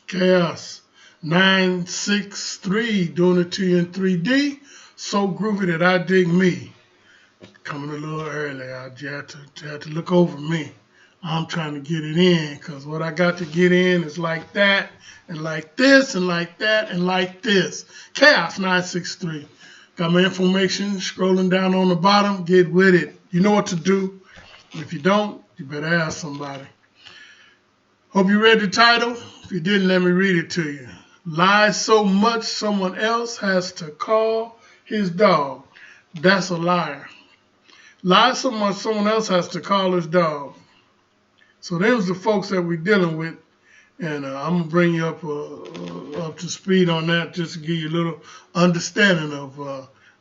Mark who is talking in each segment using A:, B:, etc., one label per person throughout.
A: Chaos 963 doing it to you in 3D. So groovy that I dig me. Coming a little early. You had to look over me. I'm trying to get it in because what I got to get in is like that and like this and like that and like this. Chaos 963. Got my information scrolling down on the bottom. Get with it. You know what to do. If you don't, you better ask somebody. Hope you read the title. If you didn't, let me read it to you. Lie so much someone else has to call his dog. That's a liar. Lie so much someone else has to call his dog. So them's the folks that we're dealing with. And I'm going to bring you up to speed on that just to give you a little understanding of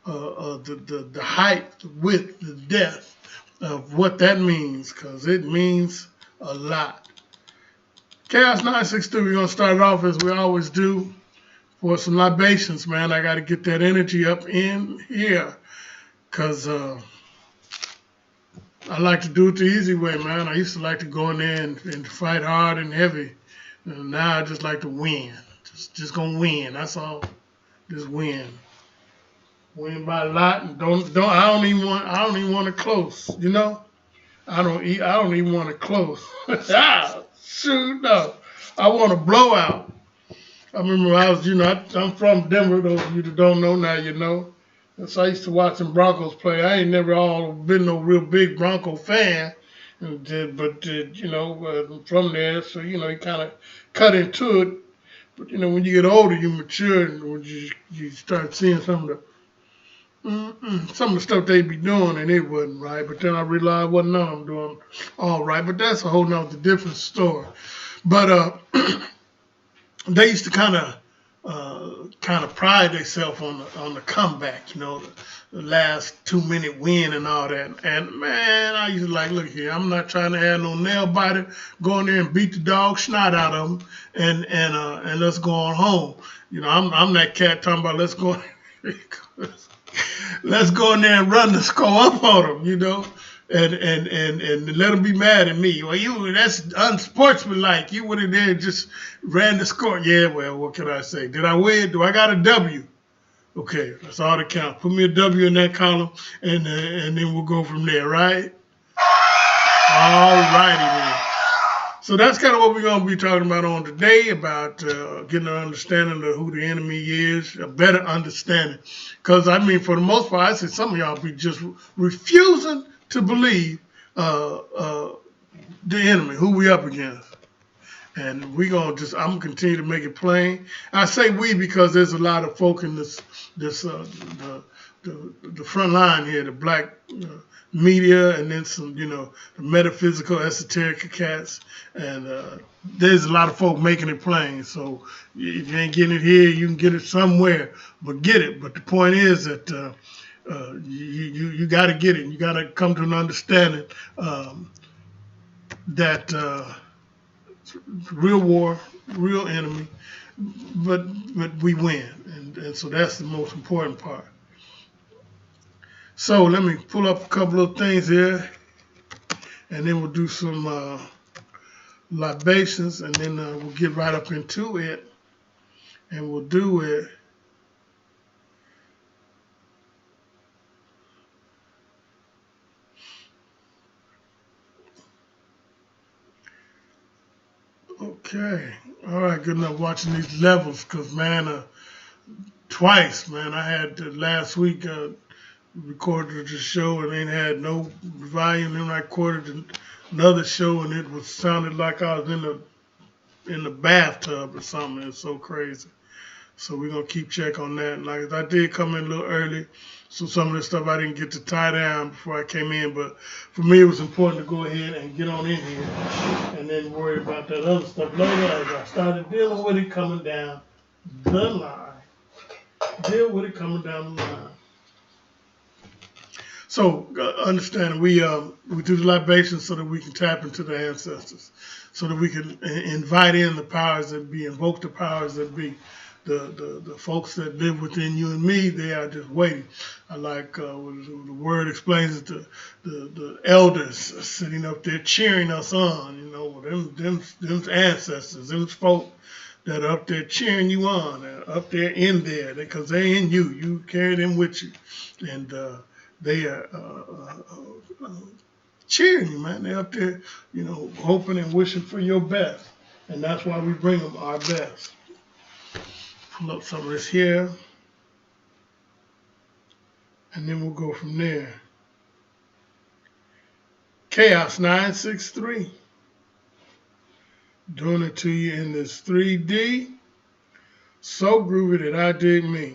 A: the height, the width, the depth of what that means, because it means a lot. Chaos 962, we're going to start it off as we always do for some libations, man. I got to get that energy up in here because I like to do it the easy way, man. I used to like to go in there and fight hard and heavy. And now I just like to win. Just going to win. That's all. Just win. Win by a lot. And I don't even want it close, you know? I don't even want it close. Shoot, no. I want a blowout. I remember I'm from Denver. Those of you that don't know now, you know. So I used to watch some Broncos play. I ain't never been no real big Bronco fan, but from there, so you kind of cut into it. But when you get older, you mature, and when you start seeing some of the stuff they be doing, and it wasn't right. But then I realized what none of them doing all right. But that's a whole nother different story. But they used to kind of pride themselves on the comeback, the last 2-minute win and all that. And man, I used to look here, I'm not trying to have no nail biter. Go in there and beat the dog snot out of them, and let's go on home. I'm that cat talking about let's go. Let's go in there and run the score up on them, and let them be mad at me. Well, that's unsportsmanlike. You went in there and just ran the score. Yeah, well, what can I say? Did I win? Do I got a W? Okay, that's all that counts. Put me a W in that column, and then we'll go from there, right? All righty then. So that's kind of what we're going to be talking about on today, about getting an understanding of who the enemy is, a better understanding. Because, for the most part, I see some of y'all be just refusing to believe the enemy, who we up against. And I'm going to continue to make it plain. I say we because there's a lot of folk in the front line here, the black media, and then some, the metaphysical, esoteric cats. And there's a lot of folk making it plain. So if you ain't getting it here, you can get it somewhere, but get it. But the point is that you got to get it. You got to come to an understanding that real war, real enemy, but we win, and so that's the most important part. So let me pull up a couple of things here, and then we'll do some libations, and then we'll get right up into it, and we'll do it. Okay. All right. Good enough watching these levels because, man, twice, man, I had last week recorded the show and then had no volume. Then I recorded another show and it sounded like I was in the bathtub or something. It's so crazy. So we're going to keep check on that. Like I did come in a little early, so some of the stuff I didn't get to tie down before I came in. But for me, it was important to go ahead and get on in here and then worry about that other stuff later as I started dealing with it coming down the line. Deal with it coming down the line. So understand, we do the libations so that we can tap into the ancestors, so that we can invite in the powers that be, invoke the powers that be. The folks that live within you and me, they are just waiting. I like the word explains it, the elders sitting up there cheering us on, them ancestors, them folk that are up there cheering you on, up there in there, because they're in you. You carry them with you, and they are cheering you, man. They're up there, hoping and wishing for your best, and that's why we bring them our best. Pull up some of this here, and then we'll go from there. Chaos 963. Doing it to you in this 3D. So groovy that I dig me.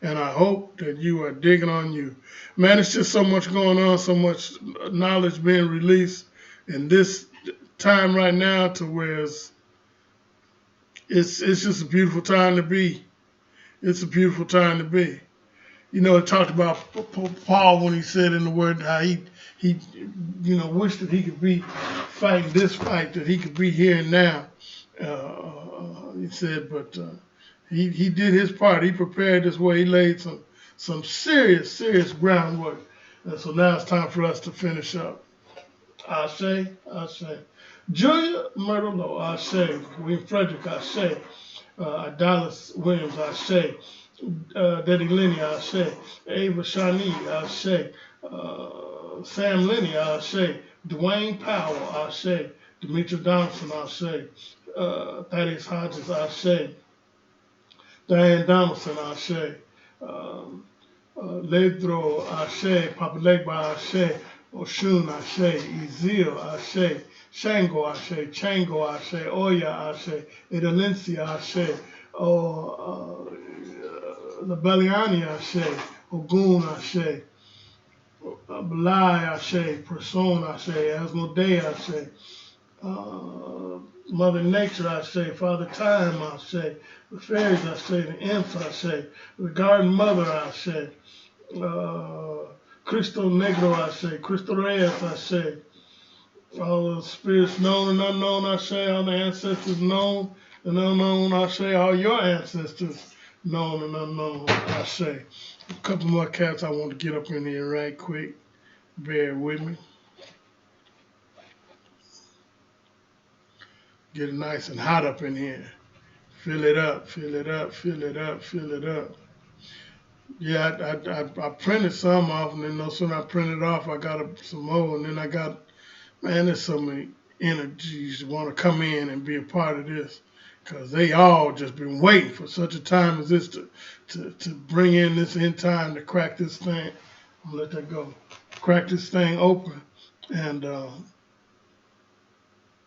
A: And I hope that you are digging on you. Man, it's just so much going on, so much knowledge being released in this time right now to where it's just a beautiful time to be. It's a beautiful time to be. It talked about Paul when he said in the Word how he wished that he could be fighting this fight, that he could be here and now. He said, but he did his part. He prepared this way. He laid some serious groundwork. And so now it's time for us to finish up. Ashe. Julia Myrtle, Ashe. William Frederick, Ashe. Dallas Williams, Ashe. Daddy Lenny, Ashe. Ava Shani, Ashe. Sam Lenny, Ashe. Dwayne Powell, Ashe. Demetri Donaldson, Ashe. Thaddeus Hodges, Ashe. Diane Donaldson, Ashe. Ledro, Ashe. Papa Legba, Ashe. Oshun, Ashe. Ezil, Ashe. Shango, Ashe. Chango, Ashe. Oya, Ashe. Edalencia, Ashe. Labeliani, Ashe. Ogun, Ashe. Belai, Ashe. Person, Ashe. Asmodee, Ashe. Mother Nature, Ashe. Father Time, Ashe. The fairies, Ashe. The imps, Ashe. The garden mother, Ashe. Cristo Negro, Ashe. Cristo Reyes, Ashe. All the spirits known and unknown, Ashe. All the ancestors known and unknown, Ashe. All your ancestors known and unknown, Ashe. A couple more cats I want to get up in here right quick. Bear with me. Get it nice and hot up in here. Fill it up, fill it up, fill it up, fill it up. Yeah, I printed some off, and then no sooner I printed off, I got some more, and then I got, man, there's so many energies want to come in and be a part of this, because they all just been waiting for such a time as this to bring in this end time to crack this thing. I'll let that go. Crack this thing open, and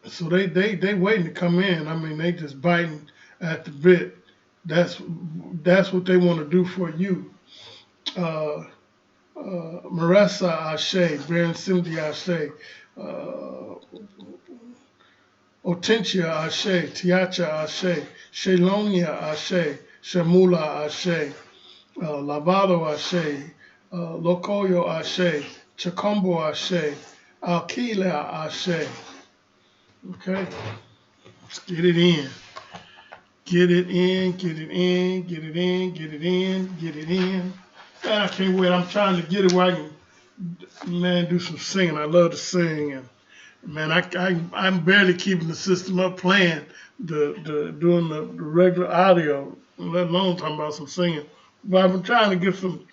A: so they waiting to come in. I mean, they just biting at the bit. That's what they want to do for you. Marissa Ashe, Baron Cindy Ashe, Otentia Ashe, Tiacha Ashe, Shalonia Ashe, Shamula Ashe, Lavado Ashe, Lokoyo Ashe, Chacombo Ashe, Alkila Ashe. Okay, let's get it in. Get it in, get it in, get it in, get it in, get it in. Man, I can't wait. I'm trying to get it where I can, man, do some singing. I love to sing. And, man, I'm barely keeping the system up playing, doing the regular audio, let alone talking about some singing. But I've been trying to get some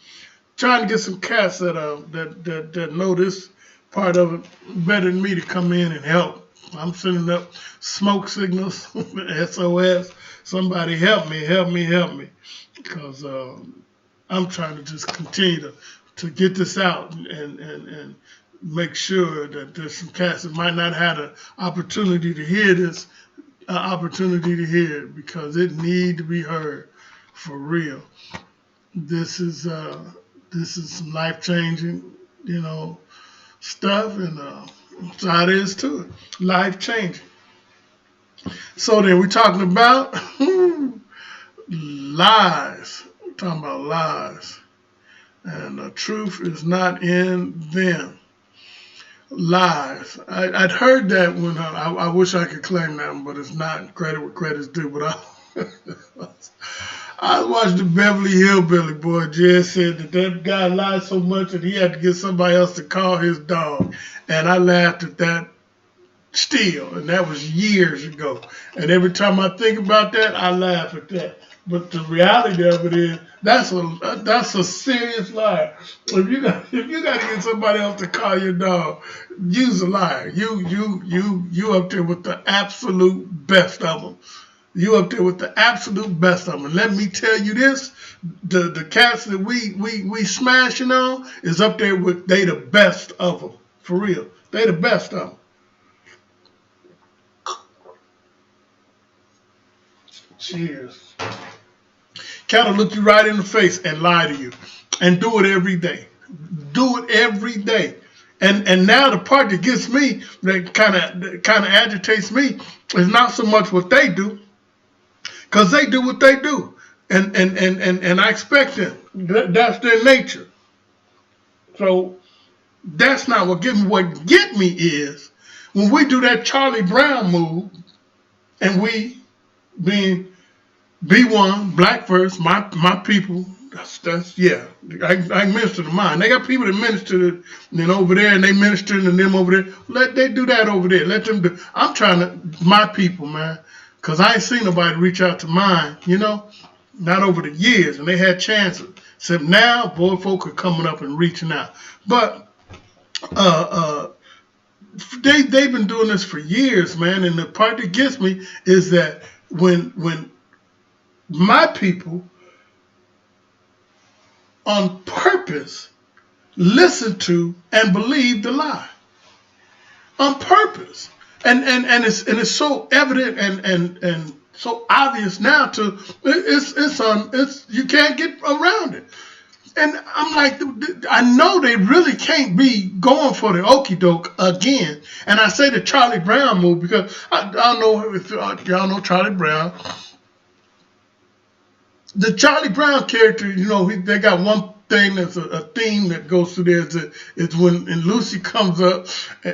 A: cats that know this part of it better than me to come in and help. I'm sending up smoke signals, SOS. Somebody help me. Because I'm trying to just continue to get this out and make sure that there's some cats that might not have the opportunity to hear this, opportunity to hear it, because it need to be heard for real. This is some life-changing, stuff, and that's how it is to it. Life-changing. So then we're talking about lies. We're talking about lies. And the truth is not in them. Lies. I'd heard that when I wish I could claim that one, but it's not. Credit where credit's due. But I watched the Beverly Hillbilly boy. Jed said that guy lied so much that he had to get somebody else to call his dog. And I laughed at that Still, and that was years ago. And every time I think about that, I laugh at that. But the reality of it is, that's a serious lie. If you got to get somebody else to call your dog, use a liar. You up there with the absolute best of them. You up there with the absolute best of them. And let me tell you this: the cats that we smashing on is up there with they the best of them for real. They the best of them. Cheers. Cat'll look you right in the face and lie to you, and do it every day. Do it every day. And now the part that gets me, that kind of agitates me, is not so much what they do, because they do what they do, and I expect them. That's their nature. So that's not what get me. What get me is when we do that Charlie Brown move, and we being B1, Black First, my people. That's yeah. I minister to mine. They got people that minister to, over there, and they minister to them over there. Let they do that over there. Let them do. I'm trying to my people, man, because I ain't seen nobody reach out to mine. Not over the years, and they had chances. Except now, boy, folk are coming up and reaching out. But they've been doing this for years, man. And the part that gets me is that when my people on purpose listen to and believe the lie on purpose, and it's so evident and so obvious now to it's you can't get around it. And I'm like, I know they really can't be going for the okie doke again. And I say the Charlie Brown move because I don't know if y'all know Charlie Brown. The Charlie Brown character, they got one thing that's a theme that goes through there. It's when Lucy comes up,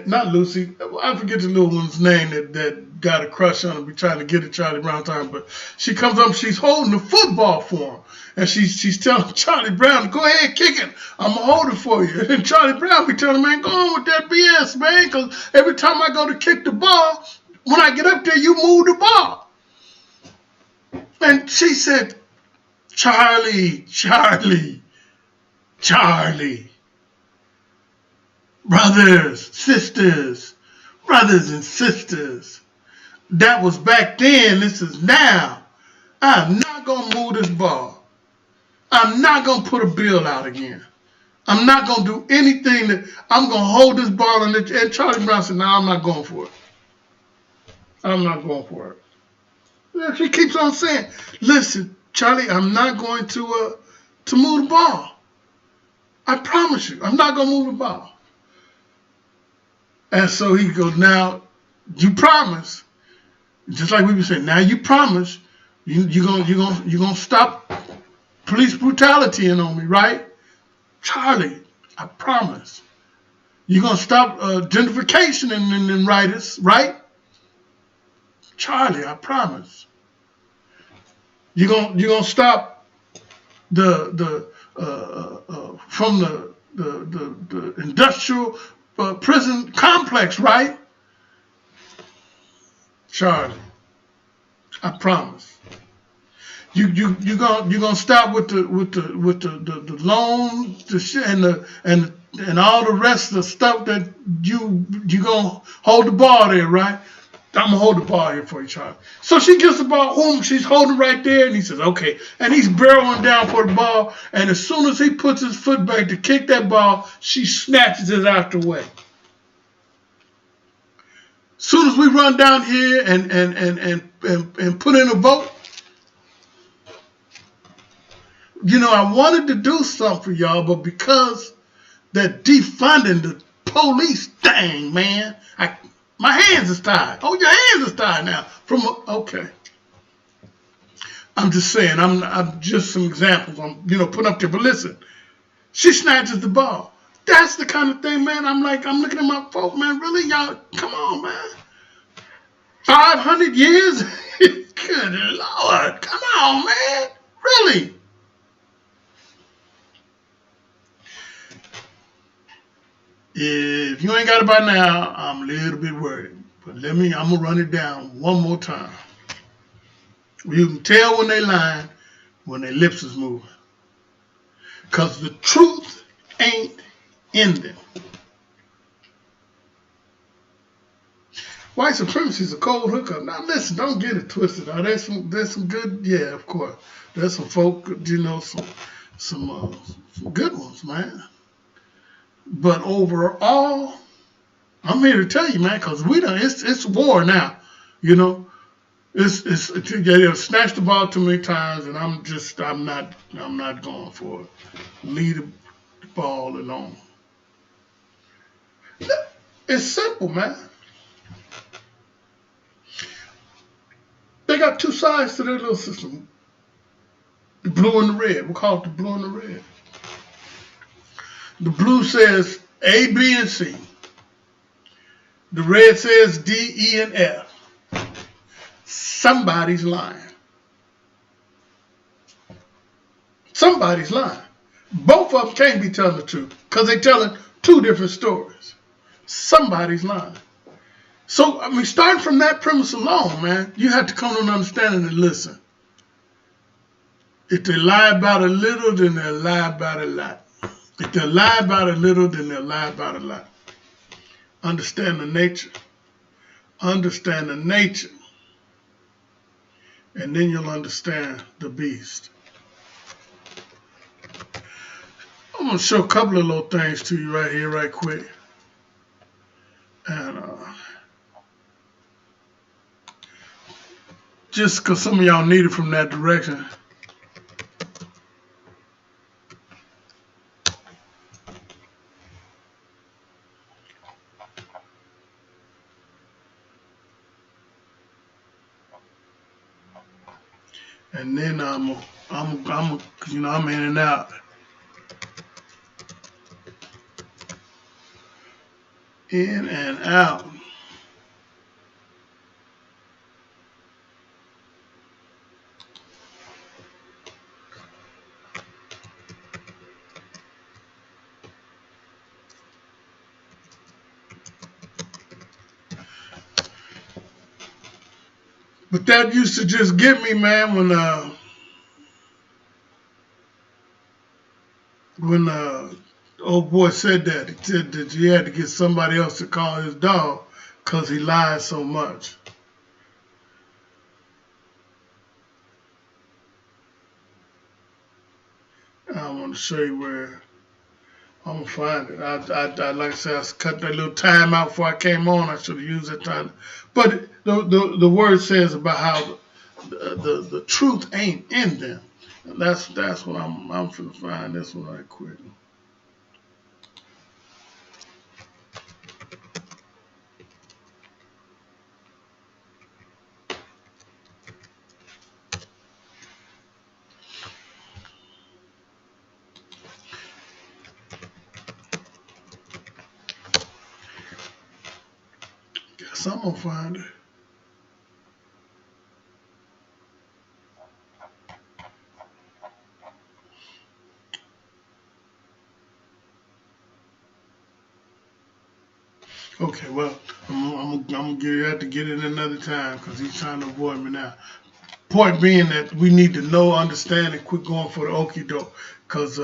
A: not Lucy, I forget the little one's name that got a crush on him, be trying to get at Charlie Brown time, but she comes up, she's holding the football for him. And she's telling Charlie Brown, go ahead, kick it. I'm going to hold it for you. And Charlie Brown be telling him, man, go on with that BS, man, because every time I go to kick the ball, when I get up there, you move the ball. And she said, Charlie, brothers and sisters, that was back then, this is now. I'm not going to move this ball. I'm not going to put a bill out again. I'm not going to do anything I'm going to hold this ball and Charlie Brown said, no, I'm not going for it. I'm not going for it. Yeah, she keeps on saying, listen, Charlie, I'm not going to move the ball. I promise you, I'm not going to move the ball. And so he goes, now, you promise, just like we were saying, now you promise you're gonna stop police brutality on me, right? Charlie, I promise. You're going to stop gentrification in writers, right? Charlie, I promise. You're gonna stop the from the industrial prison complex, right? Charlie, I promise. You're gonna stop with the loan, the shit, and all the rest of the stuff that you gonna hold the ball there, right? I'm gonna hold the ball here for you, Charlie. So she gets the ball home, she's holding right there, and he says, okay. And he's barreling down for the ball, and as soon as he puts his foot back to kick that ball, she snatches it out the way. As soon as we run down here and put in a vote, I wanted to do something for y'all, but because that defunding the police thing, man, my hands is tied. Oh, your hands is tied now. Okay. I'm just saying. I'm just some examples. I'm putting up there. But listen, she snatches the ball. That's the kind of thing, man. I'm looking at my folk, man. Really, y'all? Come on, man. 500 years? Good Lord. Come on, man. Really? If you ain't got it by now, I'm a little bit worried. But I'm gonna run it down one more time. You can tell when they lying when their lips is moving. Because the truth ain't in them. White supremacy is a cold hookup. Now listen, don't get it twisted. Now there's some good, yeah, of course. There's some folk, some good ones, man. But overall, I'm here to tell you, man, because it's war now, you know. They've snatched the ball too many times, and I'm not going for it. Leave the ball alone. It's simple, man. They got two sides to their little system. The blue and the red. We'll call it the blue and the red. The blue says A, B, and C. The red says D, E, and F. Somebody's lying. Somebody's lying. Both of them can't be telling the truth because they're telling two different stories. Somebody's lying. So, I mean, starting from that premise alone, man, you have to come to an understanding and listen. If they lie about a little, then they'll lie about a lot. If they lie about a little, then they'll lie about a lot. Understand the nature. Understand the nature. And then you'll understand the beast. I'm going to show a couple of little things to you right here, right quick. And just because some of y'all need it from that direction. And then I'm in and out. In and out. But that used to just get me, man, when old boy said that. He said that you had to get somebody else to call his dog because he lied so much. I want to show you where I'm going to find it. I like I said, I cut that little time out before I came on. I should have used that time. But the word says about how the truth ain't in them. And that's what I'm going to find this one right quick. Guess I'm going to find it. Okay, well, I'm gonna have to get it another time because he's trying to avoid me now. Point being that we need to know, understand, and quit going for the okie doke because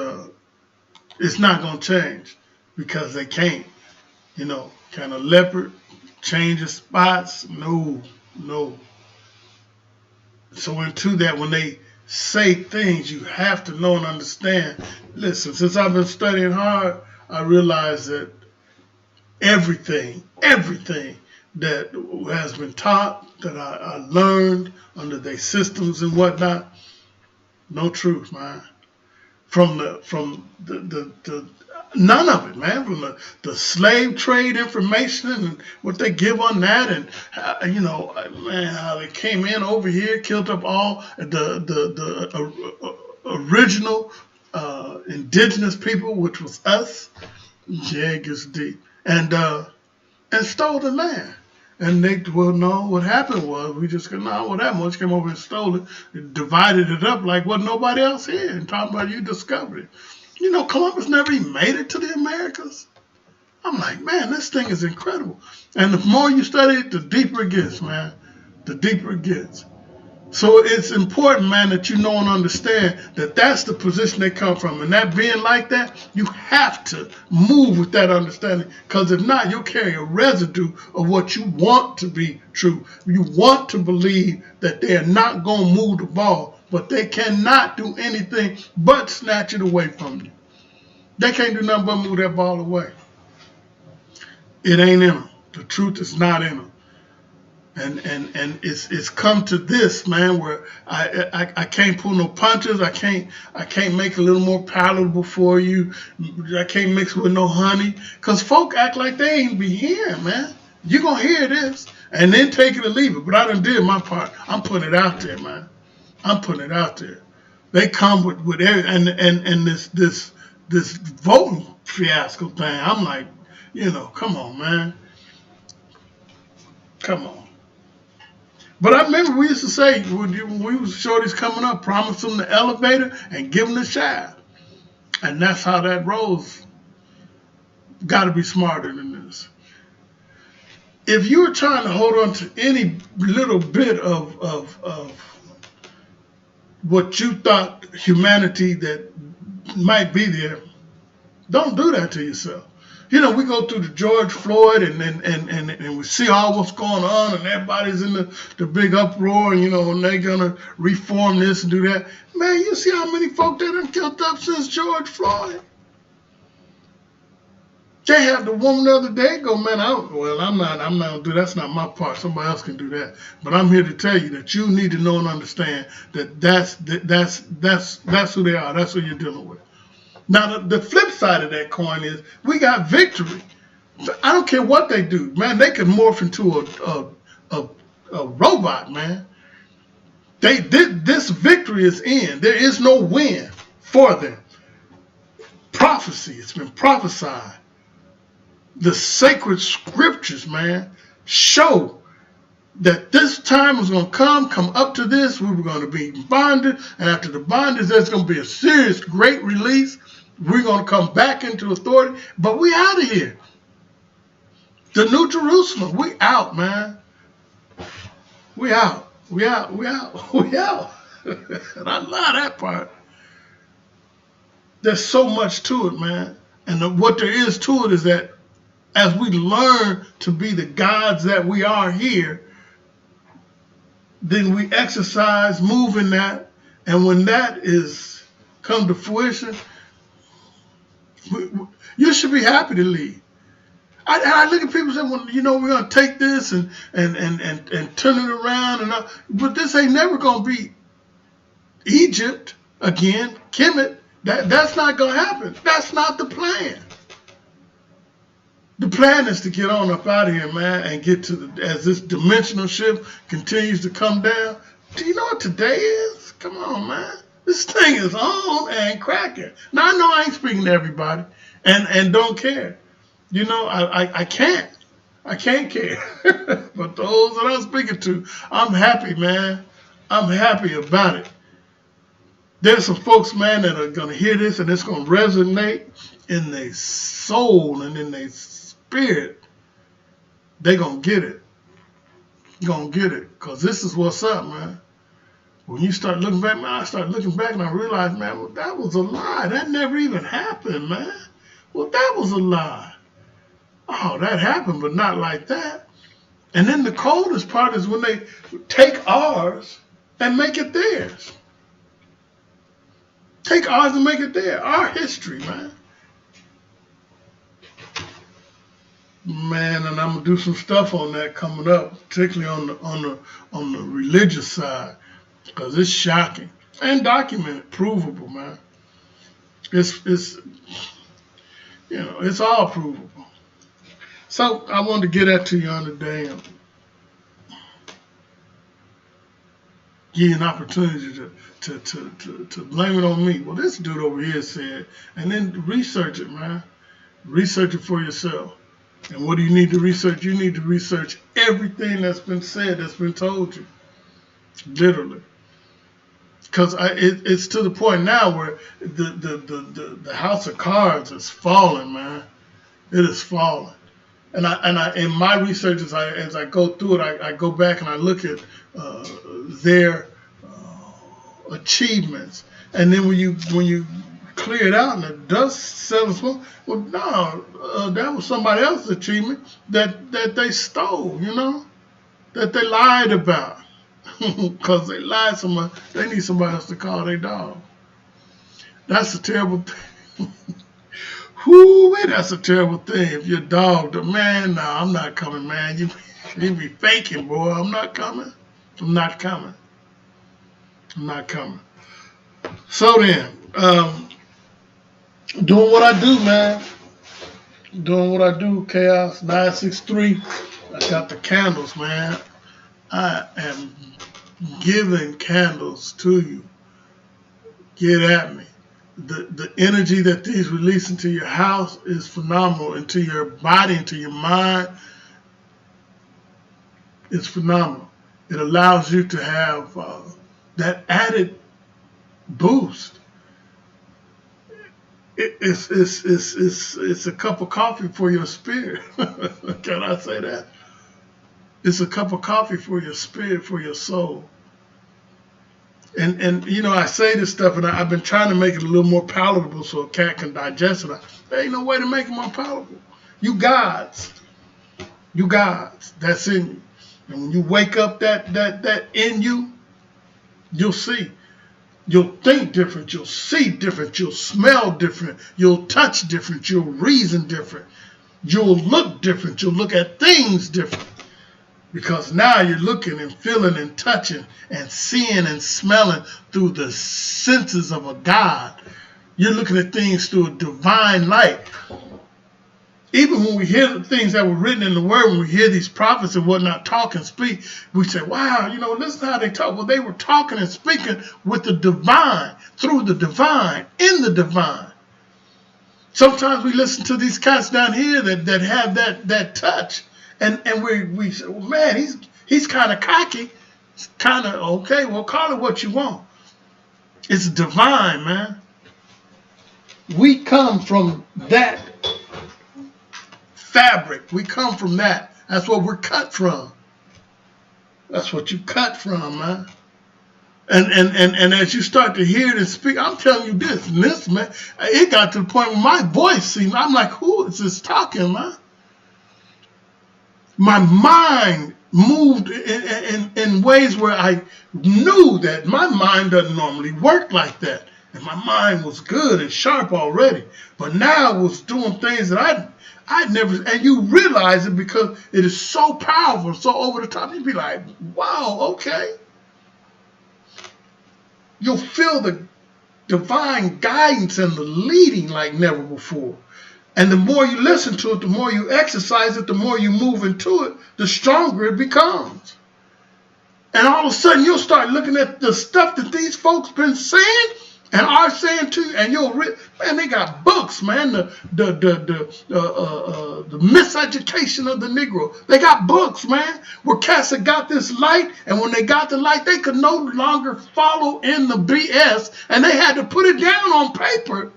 A: it's not gonna change because they can't. You know, kind of leopard, change of spots, no. So into that, when they say things, you have to know and understand. Listen, since I've been studying hard, I realize that everything that has been taught, that I learned under their systems and whatnot, no truth, man. From the none of it, man. From the slave trade information and what they give on that, and man, how they came in over here, killed up all the original indigenous people, which was us. Yeah, it gets deep. And stole the land. And they, well, no, what happened was we just, no, what happened was came over and stole it, divided it up like what nobody else here, and talking about you discovered it. You know, Columbus never even made it to the Americas. I'm like, man, this thing is incredible. And the more you study it, the deeper it gets, man. The deeper it gets. So it's important, man, that you know and understand that that's the position they come from. And that being like that, you have to move with that understanding. Because if not, you'll carry a residue of what you want to be true. You want to believe that they're not going to move the ball, but they cannot do anything but snatch it away from you. They can't do nothing but move that ball away. It ain't in them. The truth is not in them. And it's come to this, man, where I can't pull no punches. I can't make it a little more palatable for you. I can't mix with no honey. Cause folk act like they ain't be hearing, man. You gonna hear this and then take it or leave it. But I done did my part. I'm putting it out there, man. I'm putting it out there. They come with every and this voting fiasco thing. I'm like, come on, man. Come on. But I remember we used to say, when we was shorties coming up, promise them the elevator and give them the shaft. And that's how that rolls. Got to be smarter than this. If you were trying to hold on to any little bit of what you thought humanity that might be there, don't do that to yourself. We go through the George Floyd and we see all what's going on and everybody's in the big uproar and they're going to reform this and do that. Man, you see how many folk they done killed up since George Floyd? They had the woman the other day go, man, I'm not going to do that. That's not my part. Somebody else can do that. But I'm here to tell you that you need to know and understand that that's who they are. That's who you're dealing with. Now, the flip side of that coin is we got victory. I don't care what they do, man. They can morph into a robot, man. This victory is in. There is no win for them. Prophecy, it's been prophesied. The sacred scriptures, man, show that this time was going to come up to this. We were going to be bonded. And after the bondage, there's going to be a serious, great release. We're going to come back into authority. But we out of here. The New Jerusalem, we out, man. We out. We out. We out. We out. And I love that part. There's so much to it, man. And what there is to it is that as we learn to be the gods that we are here, then we exercise, move in that, and when that is come to fruition, you should be happy to lead. I look at people saying, well, we're gonna take this and turn it around, but this ain't never gonna be Egypt again, Kemet. That's not gonna happen. That's not the plan. The plan is to get on up out of here, man, and get to as this dimensional shift continues to come down. Do you know what today is? Come on, man. This thing is on and cracking. Now, I know I ain't speaking to everybody and don't care. I can't. I can't care. But those that I'm speaking to, I'm happy, man. I'm happy about it. There's some folks, man, that are going to hear this and it's going to resonate in their soul and in their spirit. They're going to get it. Going to get it. Because this is what's up, man. When you start looking back, man, I start looking back and I realized, man, well, that was a lie. That never even happened, man. Well, that was a lie. Oh, that happened, but not like that. And then the coldest part is when they take ours and make it theirs. Take ours and make it theirs. Our history, man. Man, and I'm gonna do some stuff on that coming up, particularly on the religious side, because it's shocking and documented, provable, man. It's it's all provable. So I wanted to get that to you on the day and give you an opportunity to blame it on me. Well, this dude over here said, and then research it, man. Research it for yourself. And what do you need to research? You need to research everything that's been said, that's been told you. Literally. Because it's to the point now where the house of cards is falling, man. It is falling. And I in my research as I go through it, I go back and I look at their achievements, and then when you clear it out and the dust settles, well, no, that was somebody else's achievement that they stole, that they lied about, because they lied so much, they need somebody else to call their dog. That's a terrible thing. Whoo, that's a terrible thing. If your dog, man, no, I'm not coming, man. You be faking, boy. I'm not coming. I'm not coming. I'm not coming. So then, doing what I do, man. Doing what I do, Chaos 963. I got the candles, man. I am giving candles to you. Get at me. The energy that these release into your house is phenomenal, into your body, into your mind. It's phenomenal. It allows you to have that added boost. It's a cup of coffee for your spirit. Can I say that? It's a cup of coffee for your spirit, for your soul. And I say this stuff, and I've been trying to make it a little more palatable so a cat can digest it. There ain't no way to make it more palatable. You gods, that's in you. And when you wake up that in you, you'll see. You'll think different. You'll see different. You'll smell different. You'll touch different. You'll reason different. You'll look different. You'll look at things different. Because now you're looking and feeling and touching and seeing and smelling through the senses of a God. You're looking at things through a divine light. Even when we hear the things that were written in the Word, when we hear these prophets and whatnot talk and speak, we say, wow, listen how they talk. Well, they were talking and speaking with the divine, through the divine, in the divine. Sometimes we listen to these cats down here that have that touch. And we say, well, man, he's kind of cocky. It's kind of, okay, well, call it what you want. It's divine, man. We come from that fabric. We come from that. That's what we're cut from. That's what you cut from, man. And as you start to hear it and speak, I'm telling you this, man, it got to the point where my voice seemed, I'm like, who is this talking, man? My mind moved in ways where I knew that my mind doesn't normally work like that. And my mind was good and sharp already. But now it was doing things that I'd never, and you realize it because it is so powerful, so over the top. You'd be like, wow, okay. You'll feel the divine guidance and the leading like never before. And the more you listen to it, the more you exercise it, the more you move into it, the stronger it becomes. And all of a sudden, you'll start looking at the stuff that these folks been saying and are saying to you, and man, they got books, man. The miseducation of the Negro. They got books, man, where cats that got this light, and when they got the light, they could no longer follow in the BS, and they had to put it down on paper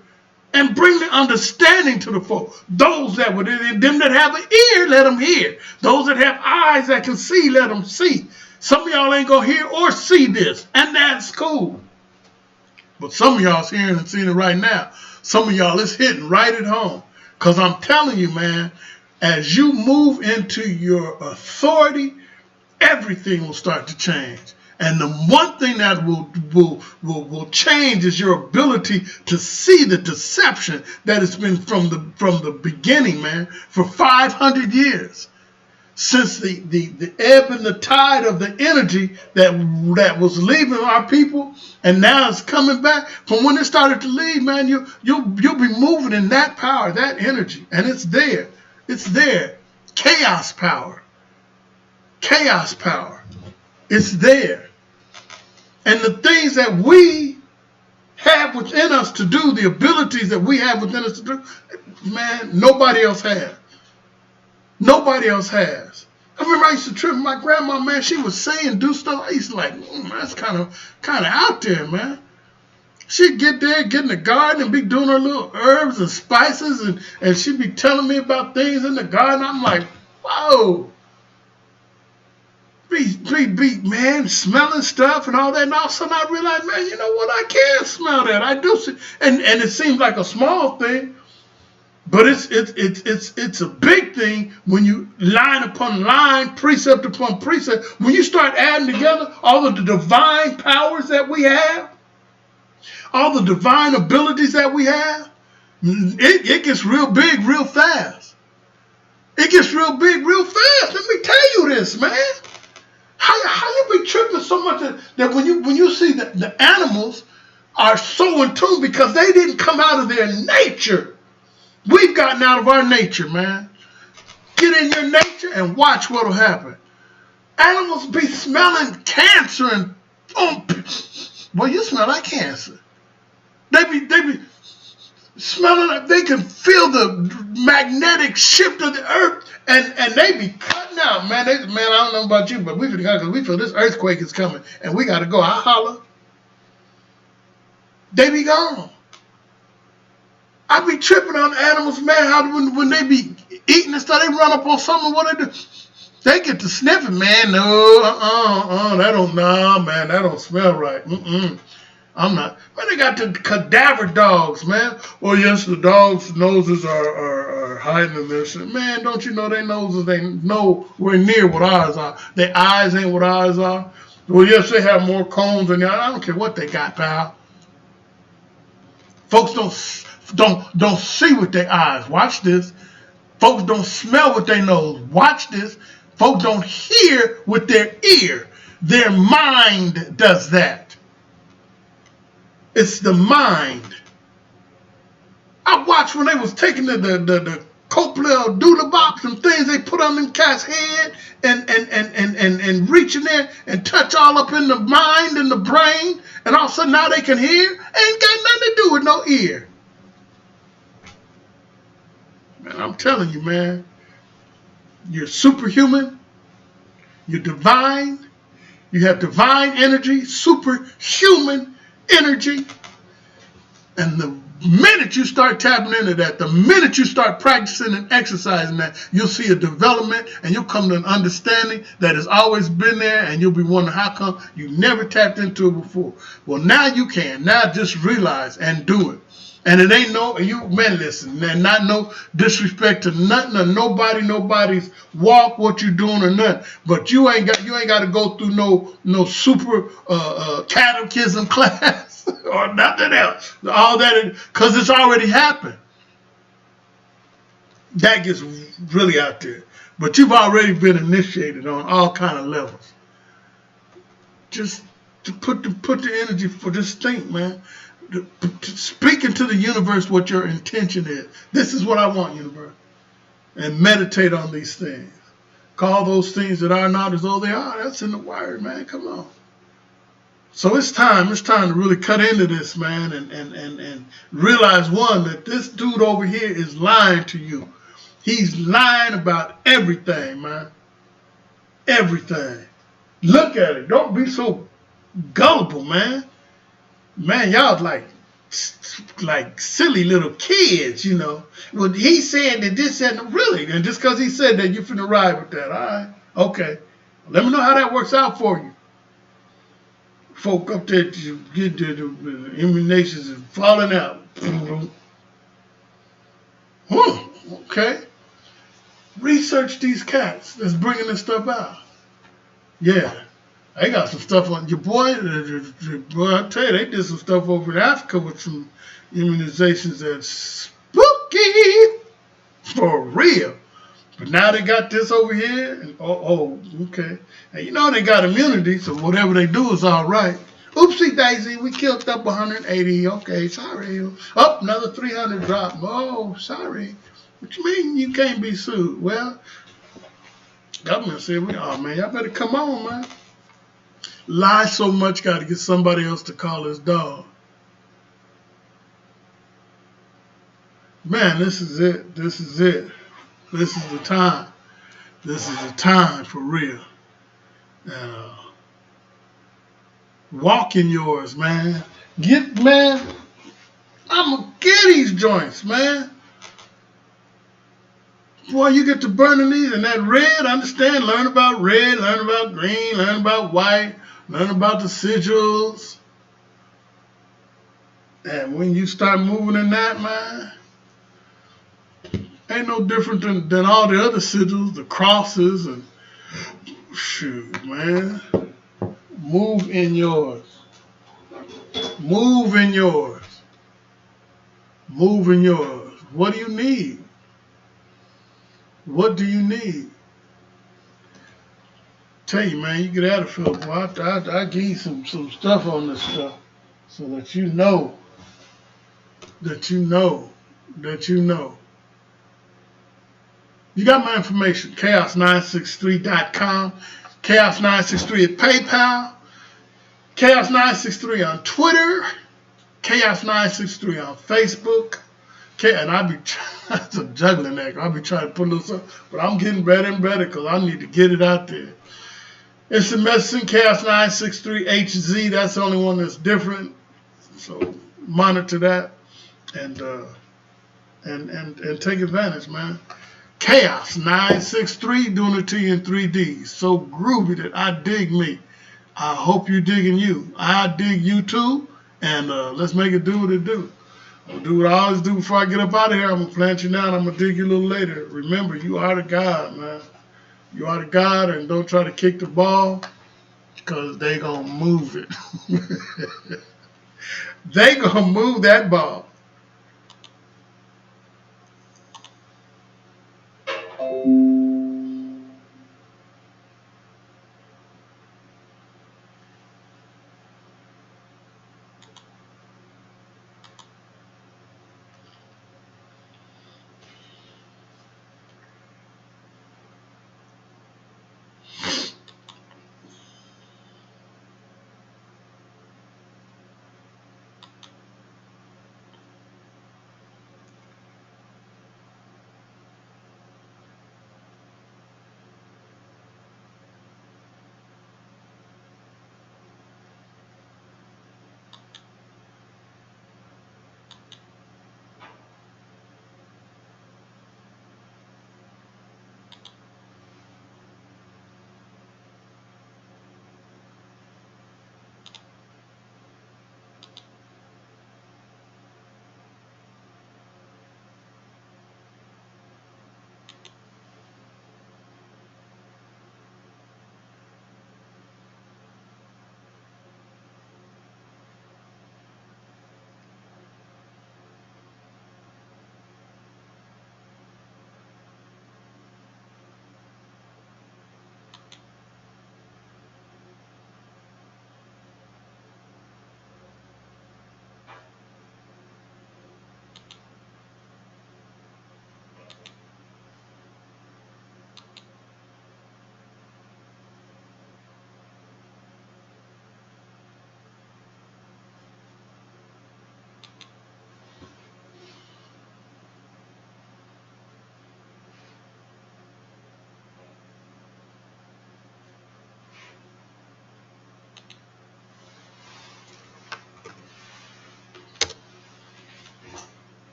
A: and bring the understanding to the folk. Those that would, them that have an ear, let them hear. Those that have eyes that can see, let them see. Some of y'all ain't gonna hear or see this, and that's cool. But some of y'all's hearing and seeing it right now. Some of y'all, it's hitting right at home. Because I'm telling you, man, as you move into your authority, everything will start to change. And the one thing that will change is your ability to see the deception that has been from the beginning, man, for 500 years. Since the ebb and the tide of the energy that was leaving our people, and now it's coming back. From when it started to leave, man, you'll be moving in that power, that energy, and it's there. It's there. Chaos power. Chaos power. It's there. And the things that we have within us to do, the abilities that we have within us to do, man, nobody else has. Nobody else has. I remember I used to trip with my grandma, man. She would say and do stuff. I used to like, that's kind of out there, man. She'd get there, get in the garden, and be doing her little herbs and spices, and she'd be telling me about things in the garden. I'm like, whoa. Man, smelling stuff and all that. And all of a sudden I realized, man, you know what? I can smell that. I do see. And it seems like a small thing, but it's a big thing when you line upon line, precept upon precept. When you start adding together all of the divine powers that we have, all the divine abilities that we have, it gets real big real fast. It gets real big real fast. Let me tell you this, man. How you be tripping so much that when you see that the animals are so in tune because they didn't come out of their nature. We've gotten out of our nature, man. Get in your nature and watch what'll happen. Animals be smelling cancer and well, you smell like cancer. They be smelling. They can feel the magnetic shift of the earth, and they be cutting out, man. I don't know about you, but we feel this earthquake is coming, and we got to go. I holler. They be gone. I be tripping on animals, man. How when they be eating and stuff, they run up on something. What they do? They get to sniffing, man. No, that don't, nah, man. That don't smell right. I'm not. Man, they got the cadaver dogs, man. Oh, yes, the dogs' noses are hiding in this. Man, don't you know their noses ain't nowhere near what ours are. Their eyes ain't what ours are. Well, yes, they have more cones than y'all. I don't care what they got, pal. Folks don't see with their eyes. Watch this. Folks don't smell with their nose. Watch this. Folks don't hear with their ear. Their mind does that. It's the mind. I watched when they was taking the cochlear doodle box and things they put on them cats' head and reaching there and touch all up in the mind and the brain, and all of a sudden now they can hear. Ain't got nothing to do with no ear. Man, I'm telling you, man, you're superhuman, you're divine, you have divine energy, superhuman energy, and the minute you start tapping into that, the minute you start practicing and exercising that, you'll see a development and you'll come to an understanding that has always been there, and you'll be wondering how come you never tapped into it before. Well, now you can. Now just realize and do it. And it ain't listen, and not no disrespect to nothing or nobody's walk, what you doing or nothing. But you ain't got to go through no super catechism class or nothing else. All that, because it's already happened. That gets really out there. But you've already been initiated on all kind of levels. Just to put the energy for this thing, man. Speaking to the universe what your intention is. This is what I want, universe. And meditate on these things. Call those things that are not as though they are. That's in the word, man. Come on. So it's time to really cut into this, man, and realize, one, that this dude over here is lying to you. He's lying about everything, man. Everything. Look at it. Don't be so gullible, man. Man, y'all like silly little kids, you know. Well, he said that this and really, and just because he said that, you finna ride with that. All right, okay. Let me know how that works out for you. Folk up there to get the immunizations and falling out. Okay. Research these cats that's bringing this stuff out. Yeah. They got some stuff on your boy. I tell you, they did some stuff over in Africa with some immunizations that's spooky for real. But now they got this over here, and okay. And you know they got immunity, so whatever they do is all right. Oopsie daisy, we killed up 180. Okay, sorry. Up another 300 drop. Oh, sorry. What you mean you can't be sued? Well, government said, oh man, y'all better come on, man. Lie so much, got to get somebody else to call his dog. Man, this is it. This is it. This is the time. This is the time for real. Walk in yours, man. Get, man, I'm going to get these joints, man. Boy, you get to burning these and that red, understand, learn about red, learn about green, learn about white, learn about the sigils. And when you start moving in that, man, ain't no different than all the other sigils, the crosses, and shoot, man. Move in yours. Move in yours. Move in yours. What do you need? What do you need? Tell you, man, you get out of Phil, boy. I give you some stuff on this stuff so that you know, that you know, that you know. You got my information, chaos963.com, chaos963 at PayPal, chaos963 on Twitter, chaos963 on Facebook. And I be trying to juggling that. I be trying to put a little something, but I'm getting better and better because I need to get it out there. It's the messaging chaos963HZ. That's the only one that's different. So monitor that and take advantage, man. Chaos 963 doing it to you in 3D. So groovy that I dig me. I hope you digging you. I dig you too. And let's make it do what it do. I'll do what I always do before I get up out of here. I'm going to plant you down. I'm going to dig you a little later. Remember, you are the God, man. You are the God, and don't try to kick the ball because they going to move it. They going to move that ball.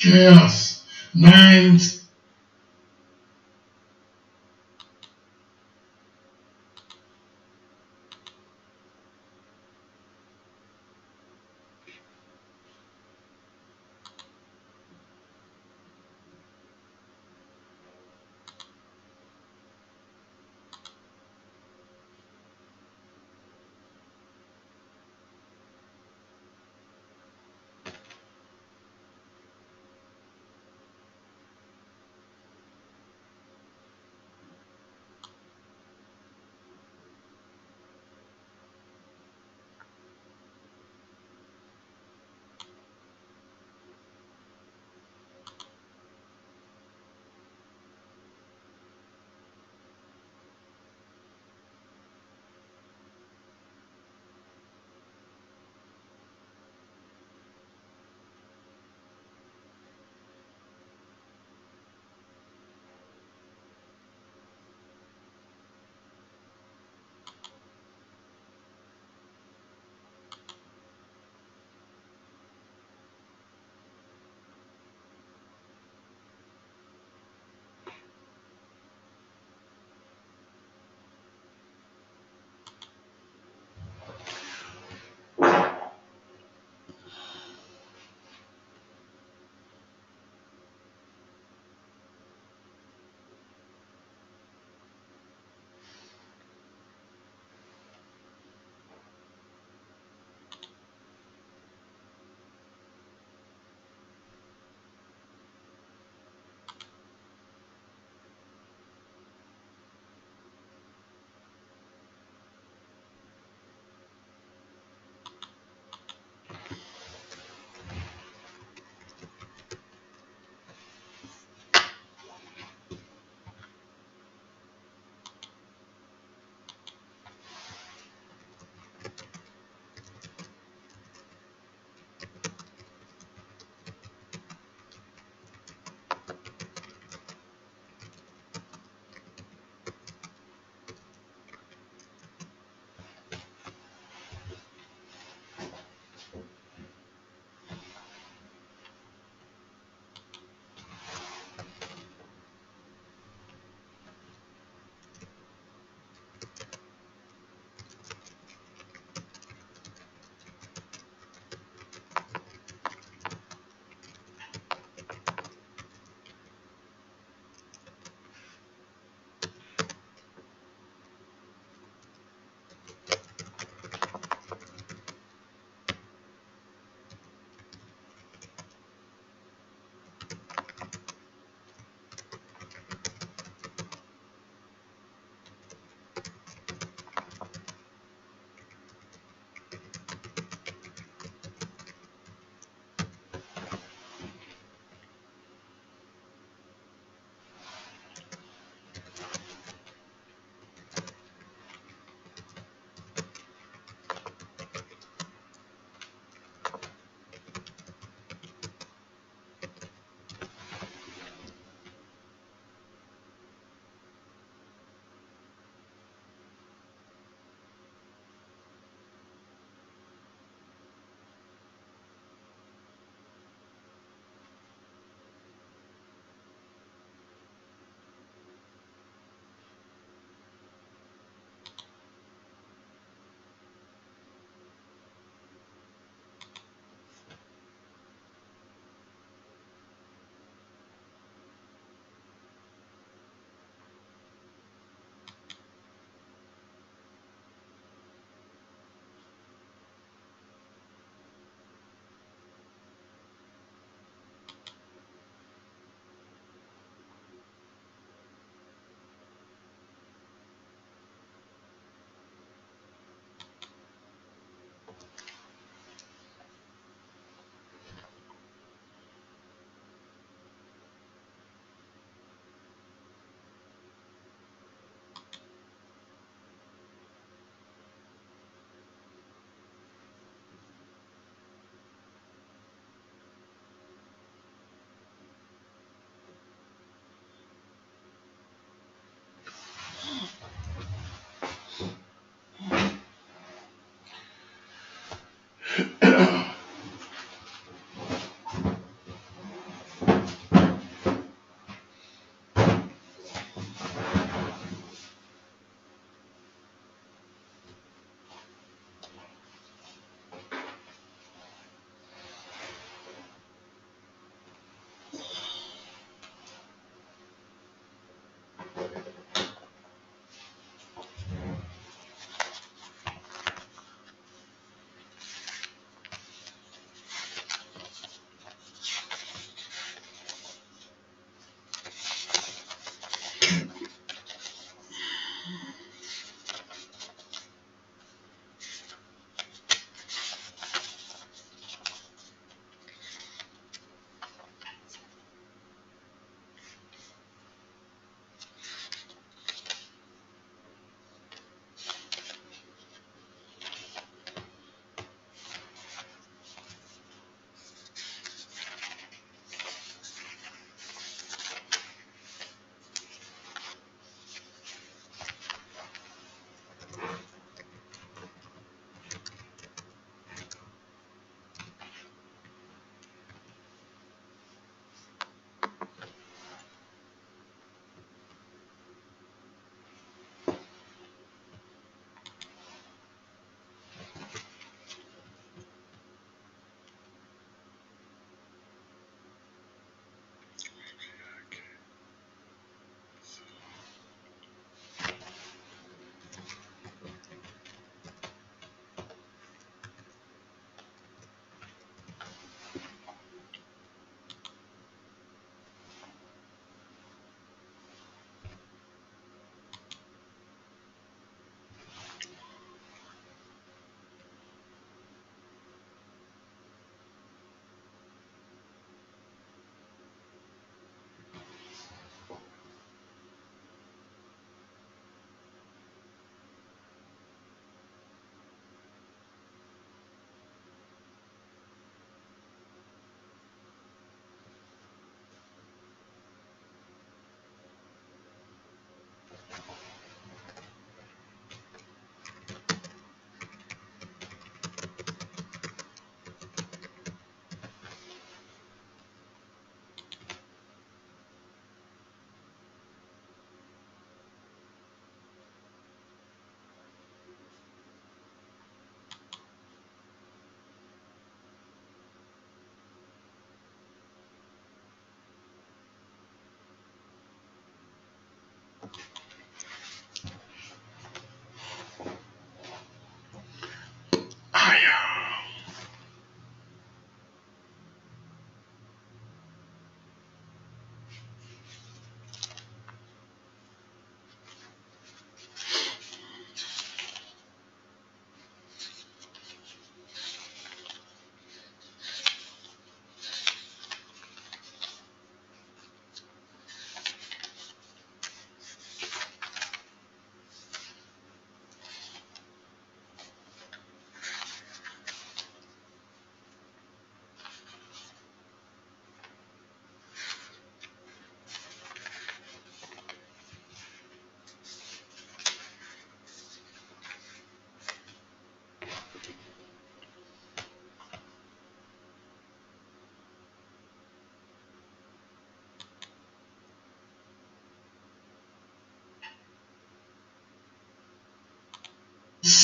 A: chaos, nines.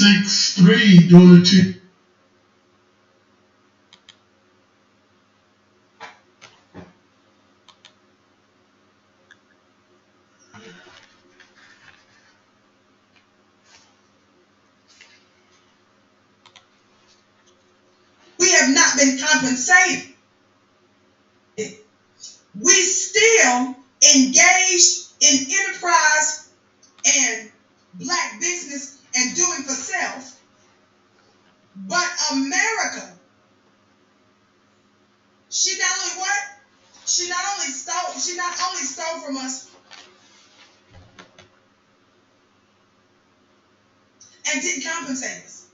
A: 6'3" doing the chick.
B: We have not been compensated. We still engaged in enterprise and black business and doing for self. But America, she not only stole from us and didn't compensate us.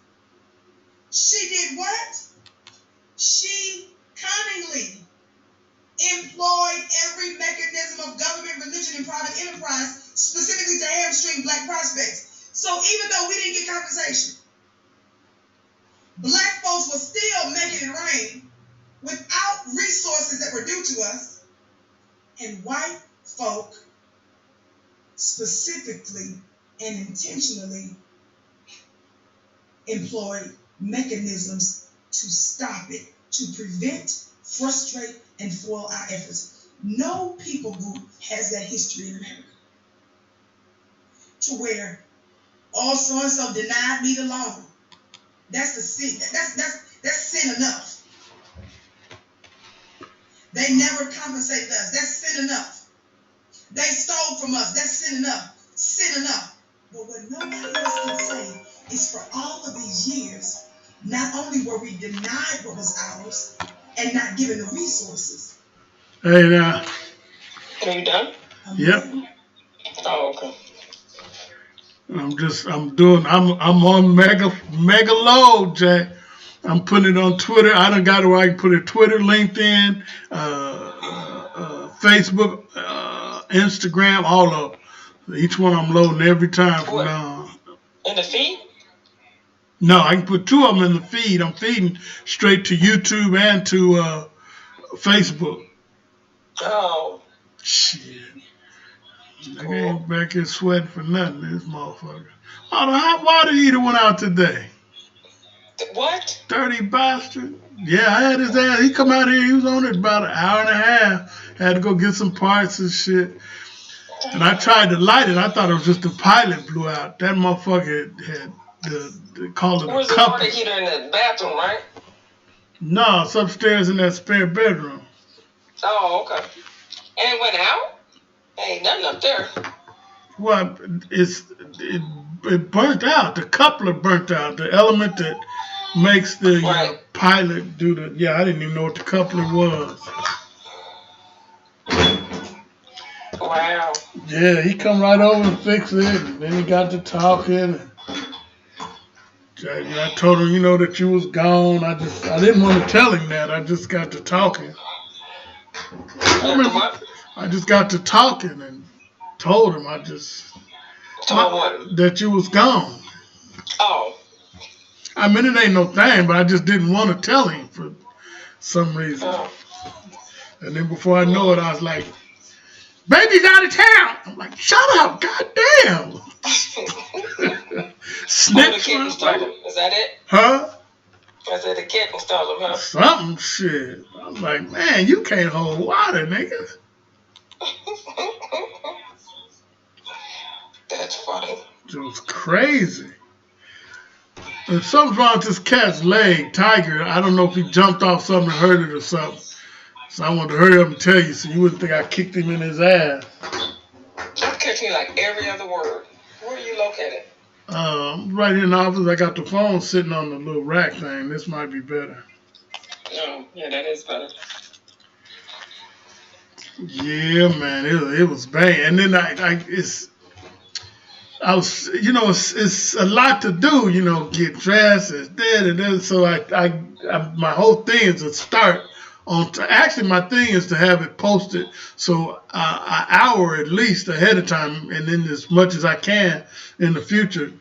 B: She did what? She cunningly employed every mechanism of government, religion, and private enterprise specifically to hamstring black prospects. So even though we didn't get compensation, black folks were still making it rain without resources that were due to us, and white folk specifically and intentionally employed mechanisms to stop it, to prevent, frustrate, and foil our efforts. No people group has that history in America. To where, oh, so-and-so denied me the loan. That's the sin. That's sin enough. They never compensated us. That's sin enough. They stole from us. That's sin enough. Sin enough. But what nobody else can say is for all of these years, not only were we denied what was ours and not given the resources.
A: Hey now.
C: Are you done?
A: Yep.
C: Oh, okay.
A: I'm on mega load, Jack. I'm putting it on Twitter. I done got it where I can put it Twitter, LinkedIn, Facebook, Instagram, all of them. Each one I'm loading every time from now on.
C: In the feed?
A: No, I can put two of them in the feed. I'm feeding straight to YouTube and to Facebook.
C: Oh.
A: Shit. Cool. I ain't back here sweating for nothing, this motherfucker. Oh, the hot water heater went out today.
C: What?
A: Dirty bastard. Yeah, I had his ass. He come out here, he was on it about an hour and a half. Had to go get some parts and shit. And I tried to light it. I thought it was just the pilot blew out. That motherfucker had they called it
C: Where's
A: a couple.
C: The water heater in the bathroom, right?
A: No, it's upstairs in that spare bedroom.
C: Oh, okay. And it went out? Ain't nothing up there.
A: Well, it burnt out. The coupler burnt out. The element that makes the pilot do the... Yeah, I didn't even know what the coupler was.
C: Wow.
A: Yeah, he come right over and fix it. And then he got to talking. And I told him, that you was gone. I didn't want to tell him that. I just got to talking. I just got to talking and told him that you was gone.
C: Oh.
A: I mean, it ain't no thing, but I just didn't want to tell him for some reason.
C: Oh.
A: And then before I know it, I was like, baby's out of town. I'm like, shut up, goddamn. Snitch.
C: The kitten stole him. Is that it?
A: Huh?
C: I said the kitten stole him, huh?
A: Something shit. I'm like, man, you can't hold water, nigga.
C: That's funny.
A: It was crazy. And something's wrong with this cat's leg, Tiger. I don't know if he jumped off something and hurt it or something. So I wanted to hurry up and tell you so you wouldn't think I kicked him in his ass.
C: I'm catching like every other word. Where are you located?
A: Right in the office. I got the phone sitting on the little rack thing. This might be better.
C: Oh, yeah, that is better.
A: Yeah, man, it was bad. And then it's a lot to do, get dressed, it's dead, and then so I my whole thing is to start on. Actually, my thing is to have it posted so an hour at least ahead of time, and then as much as I can in the future,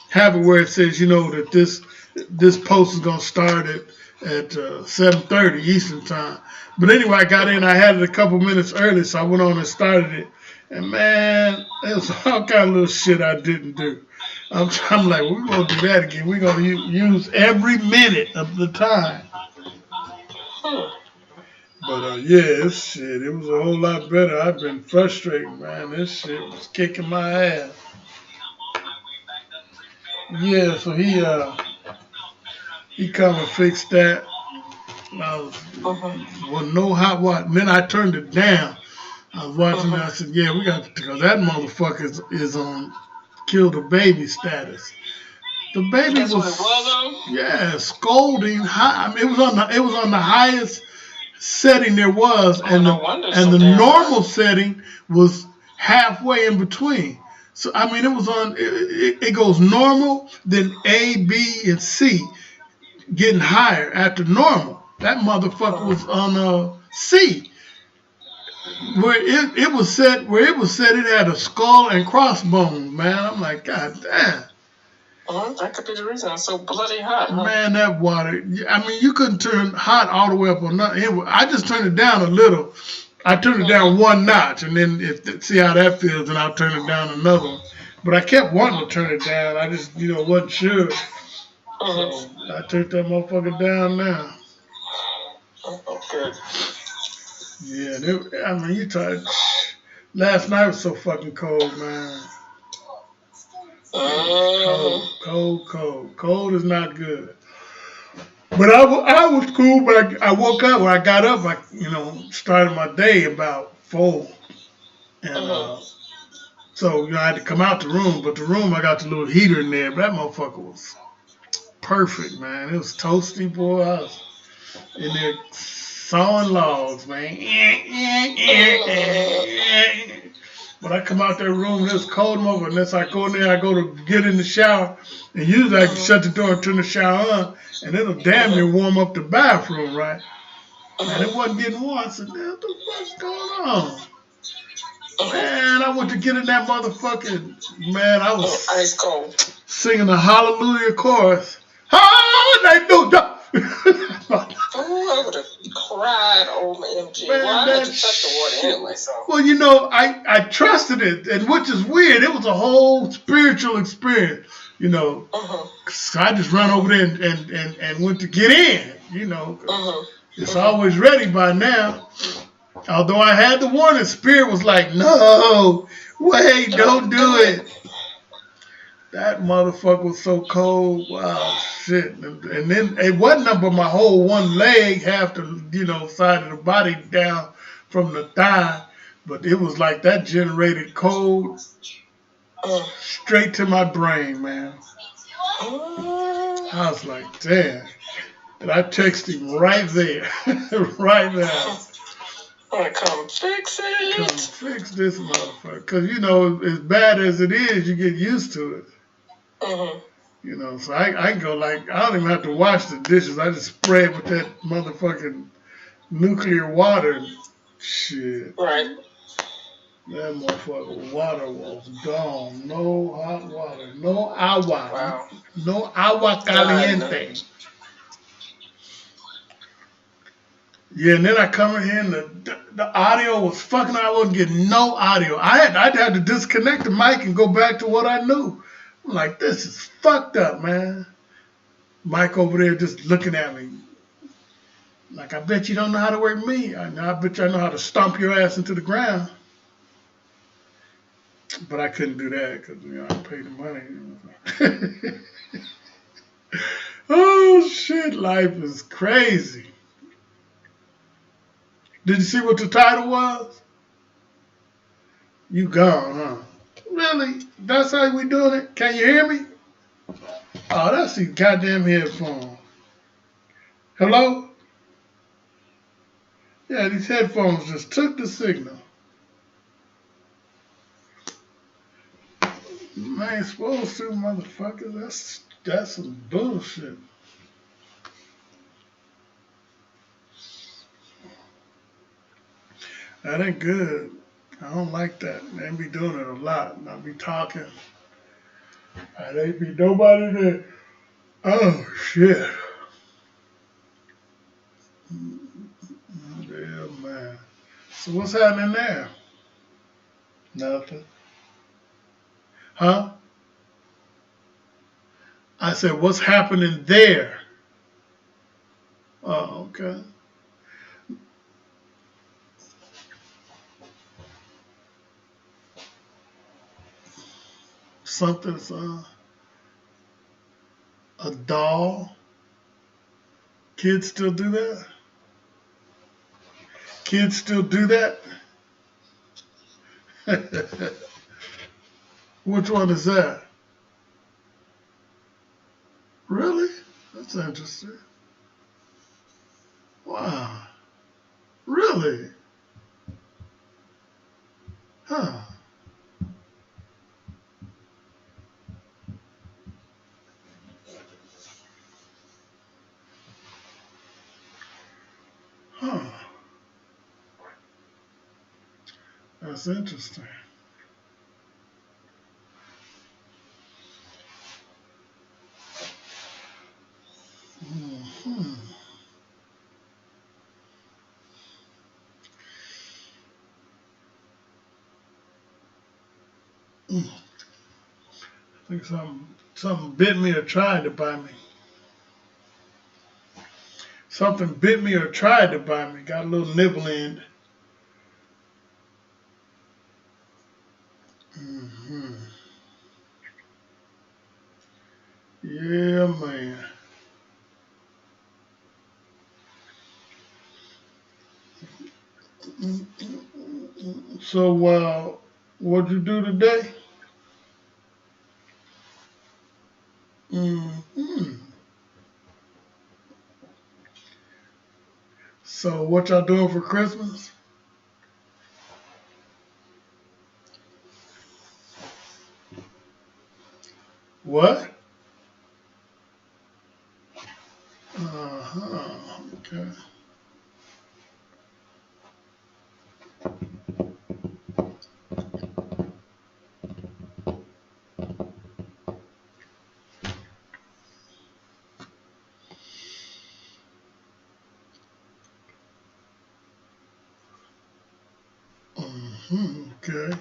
A: have it where it says, that this post is gonna start at 7:30 Eastern time. But anyway, I got in. I had it a couple minutes early, so I went on and started it. And man, there was all kind of little shit I didn't do. I'm like, we're gonna do that again. We're gonna use every minute of the time.
C: Hmm.
A: But yeah, this shit, it was a whole lot better. I've been frustrated, man. This shit was kicking my ass. Yeah, so he come and fixed that. I was no hot water. And then I turned it down. I was watching it. I said, yeah, we got to, because that motherfucker is on kill the baby status. The baby
C: That's what
A: was,
C: it was on?
A: yeah, scolding. High. I mean, it was on the highest setting there was,
C: Oh,
A: and
C: no wonder
A: the
C: it's so damn
A: normal
C: hot.
A: setting was halfway in between. So I mean, it was on. It goes normal, then A, B, and C, getting higher after normal. That motherfucker was on C, where it was set. Where it was set, it had a skull and crossbones. Man, I'm like, God damn.
C: That could be the reason it's so bloody hot, huh?
A: Man, that water. I mean, you couldn't turn hot all the way up or nothing. I just turned it down a little. I turned it down one notch, and then see how that feels, and I'll turn it down another one. But I kept wanting to turn it down. I just, wasn't sure. So I turned that motherfucker down now.
C: Oh, good.
A: Yeah, I mean, you tried. Last night was so fucking cold, man. Cold. Cold is not good. But I was cool. But I woke up when I got up. I started my day about 4, and so I had to come out the room. But the room, I got the little heater in there. But that motherfucker was perfect, man. It was toasty, boy. I was in there sawing logs, man. When I come out that room, it's cold over. Unless I go in there, I go to get in the shower, and usually I can shut the door and turn the shower on, and it'll damn near warm up the bathroom, right? And it wasn't getting warm. I said, what the fuck's going on? Man, I went to get in that motherfucking, man, I was
C: ice cold
A: singing the Hallelujah chorus. Hallelujah!
C: I would have cried, OMG.
A: Man,
C: well, I had to touch the water anyway, so.
A: Well, I trusted it, and which is weird. It was a whole spiritual experience, So I just run over there and went to get in, It's always ready by now. Although I had the warning, Spirit was like, no, wait, don't do it. That motherfucker was so cold. Wow, shit. And then it wasn't up but my whole one leg, half the, side of the body down from the thigh. But it was like that generated cold straight to my brain, man. I was like, damn. And I texted him right there, right now.
C: Come fix it.
A: Come fix this motherfucker. Because, as bad as it is, you get used to it. So I can go I don't even have to wash the dishes. I just spray it with that motherfucking nuclear water. Shit.
C: Right.
A: That motherfucking water was gone. No hot water. No agua.
C: Wow.
A: No agua caliente. Yeah, and then I come in here and the audio was fucking. I wasn't getting no audio. I'd have to disconnect the mic and go back to what I knew. I'm like, this is fucked up, man. Mike over there just looking at me. Like, I bet you don't know how to work me. I bet you I know how to stomp your ass into the ground. But I couldn't do that because, I paid the money. Oh, shit, life is crazy. Did you see what the title was? You gone, huh? Really? That's how we doing it? Can you hear me? Oh, that's these goddamn headphones. Hello? Yeah, these headphones just took the signal. I ain't supposed to, motherfucker. That's some bullshit. That ain't good. I don't like that. They be doing it a lot. And I be talking. And they be nobody there. Oh, shit. Yeah, man. So what's happening there? Nothing. Huh? I said, what's happening there? Oh, okay. Something's a doll. Kids still do that? Kids still do that? Which one is that? Really? That's interesting. Wow. Really? Huh. Huh. That's interesting. Hmm. I think something bit me or tried to bite me. Something bit me or tried to bite me. Got a little nibble in. Hmm. Yeah, man. So, what'd you do today? Hmm. So, what y'all doing for Christmas? What? Uh-huh. Okay. Okay.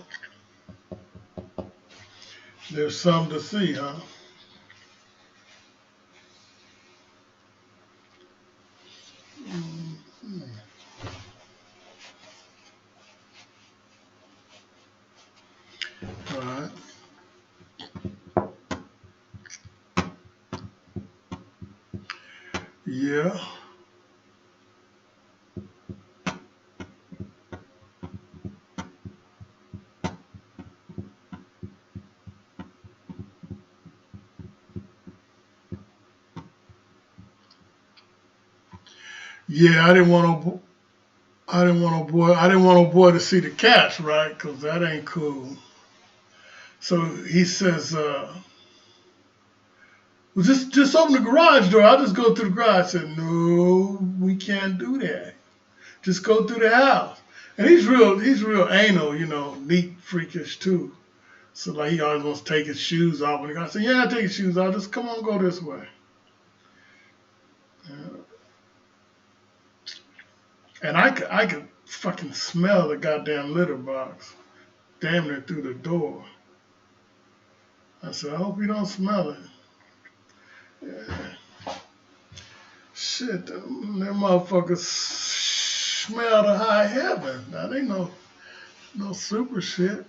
A: There's some to see, huh? Mhm. All right. Yeah. Yeah. I didn't want a boy to see the cats, right? Cause that ain't cool. So he says, well, just open the garage door. I'll just go through the garage. I said, no, we can't do that. Just go through the house. And he's real anal, neat, freakish too. So like he always wants to take his shoes off. And I said, yeah, take your shoes off. Just come on, go this way. Uh, and I could fucking smell the goddamn litter box, damn near through the door. I said, I hope you don't smell it. Yeah. Shit, them motherfuckers smell to high heaven. That ain't no super shit.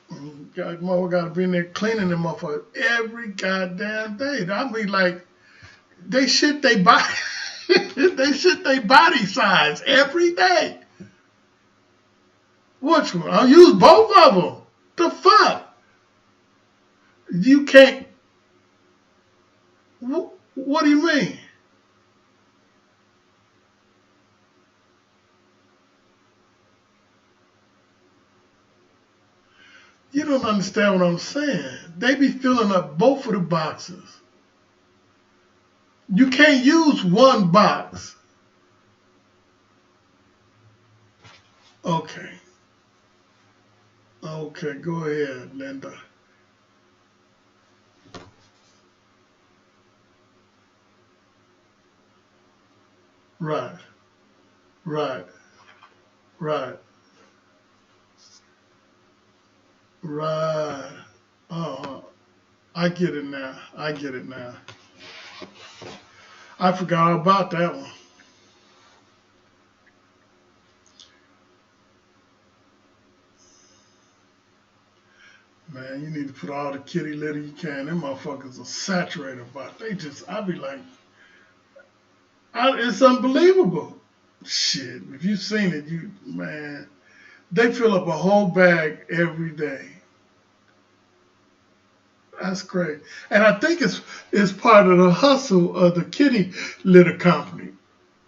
A: Mother got to be in there cleaning them motherfuckers every goddamn day. I mean, like they shit they body, they shit they body size every day. Which one? I'll use both of them. The fuck? You can't. What do you mean? You don't understand what I'm saying. They be filling up both of the boxes. You can't use one box. Okay. Okay, go ahead, Linda. Right, right, right, right. Uh, I get it now. I get it now. I forgot all about that one. Man, you need to put all the kitty litter you can. Them motherfuckers are saturated, but I be like, it's unbelievable. Shit, if you've seen it, man, they fill up a whole bag every day. That's great. And I think it's part of the hustle of the kitty litter company.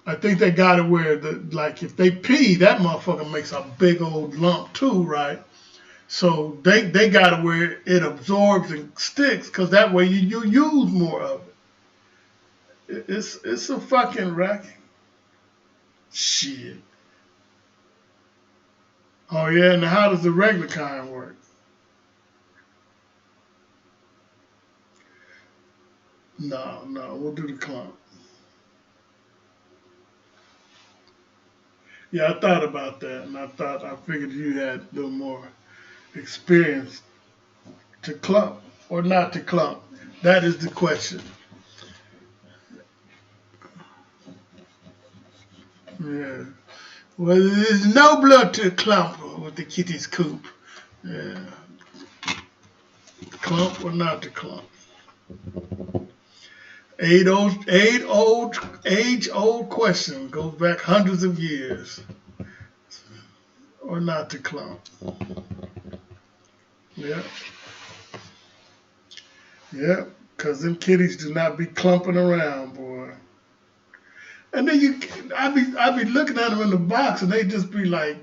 A: I think they got it where like if they pee, that motherfucker makes a big old lump too, right? So they got it where it absorbs and sticks, because that way you use more of it. It's a fucking racket. Shit. Oh yeah, and how does the regular kind work? No, we'll do the clump. Yeah, I thought about that, and I figured you had a little more experience to clump or not to clump. That is the question. Yeah. Well, there's no blood to clump with the kitty's coop. Yeah. Clump or not to clump. Age-old question, goes back hundreds of years. Or not to clump. Yeah. Yeah, because them kitties do not be clumping around, boy. And then I be looking at them in the box, and they just be like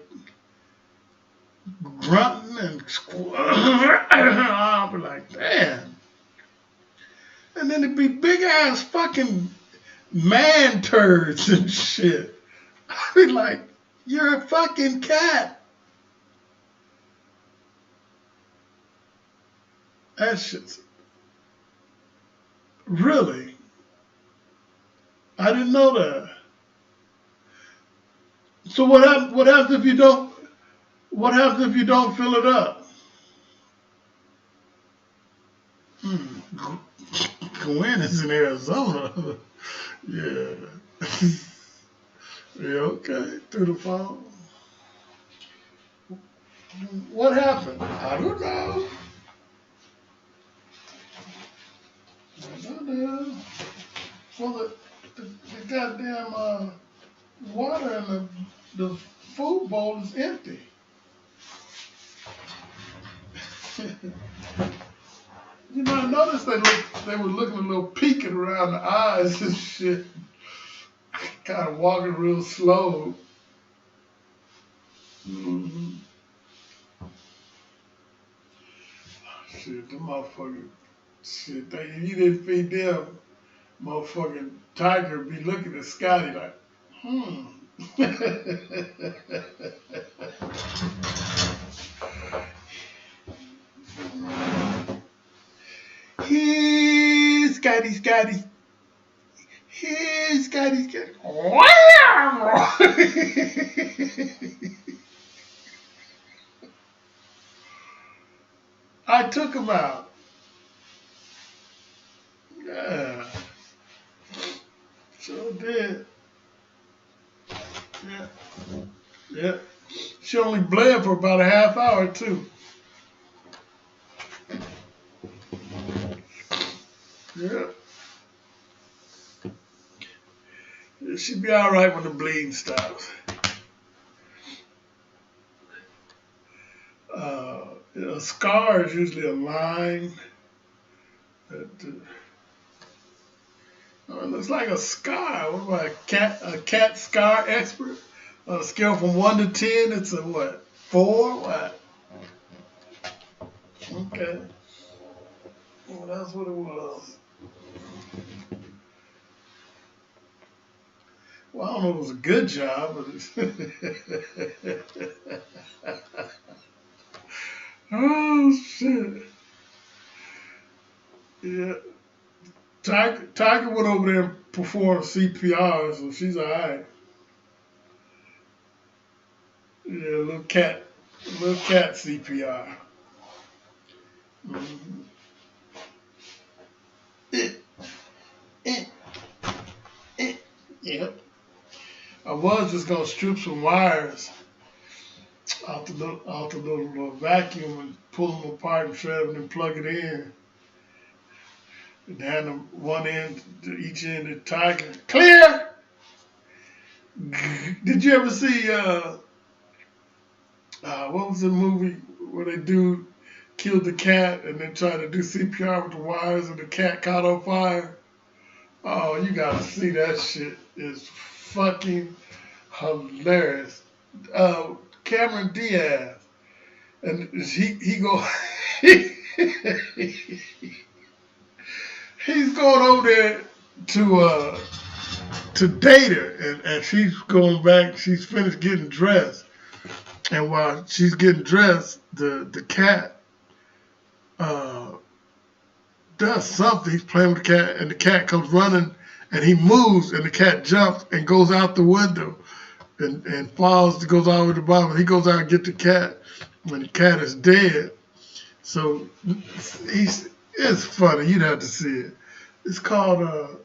A: grunting and I'll be like, damn. And then it'd be big ass fucking man turds and shit. I'd be like, you're a fucking cat. That shit's really. I didn't know that. So what happens if you don't? What happens if you don't fill it up? Gwen is in Arizona. Yeah. Yeah. Okay. Through the phone. What happened? I don't know. I don't know. Well, the goddamn water in the food bowl is empty. You know, I noticed they were looking a little peeking around the eyes and shit. Kind of walking real slow. Mm-hmm. Shit, the motherfucker. Shit, you didn't feed them. Motherfucking tiger be looking at Scotty like, Here, Scotty. Here, Scotty. I took him out. Yeah. Sure did. Yeah. Yeah. She only bled for about a half hour, too. Yeah. She'll be all right when the bleeding stops. A scar is usually a line. It looks like a scar. What about a cat scar expert? On a scale from 1 to 10, it's a what? 4? What? Okay. Well, that's what it was. Well, I don't know if it was a good job, but oh shit. Yeah. Tiger went over there and performed CPR, so she's alright. Yeah, little cat CPR. Mm-hmm. Yep. I was just gonna strip some wires out the little vacuum and pull them apart and shred them and plug it in. And hand them one end to each end of the tiger. Clear! Did you ever see what was the movie where they do killed the cat and then try to do CPR with the wires and the cat caught on fire? Oh, you gotta see that shit. It's fucking hilarious. Cameron Diaz, and he go he's going over there to date her, and she's going back. She's finished getting dressed, and while she's getting dressed, the cat does something. He's playing with the cat, and the cat comes running, and he moves, and the cat jumps and goes out the window, and falls, goes all the way to the bottom. He goes out and get the cat when the cat is dead. So it's funny. You'd have to see it. It's called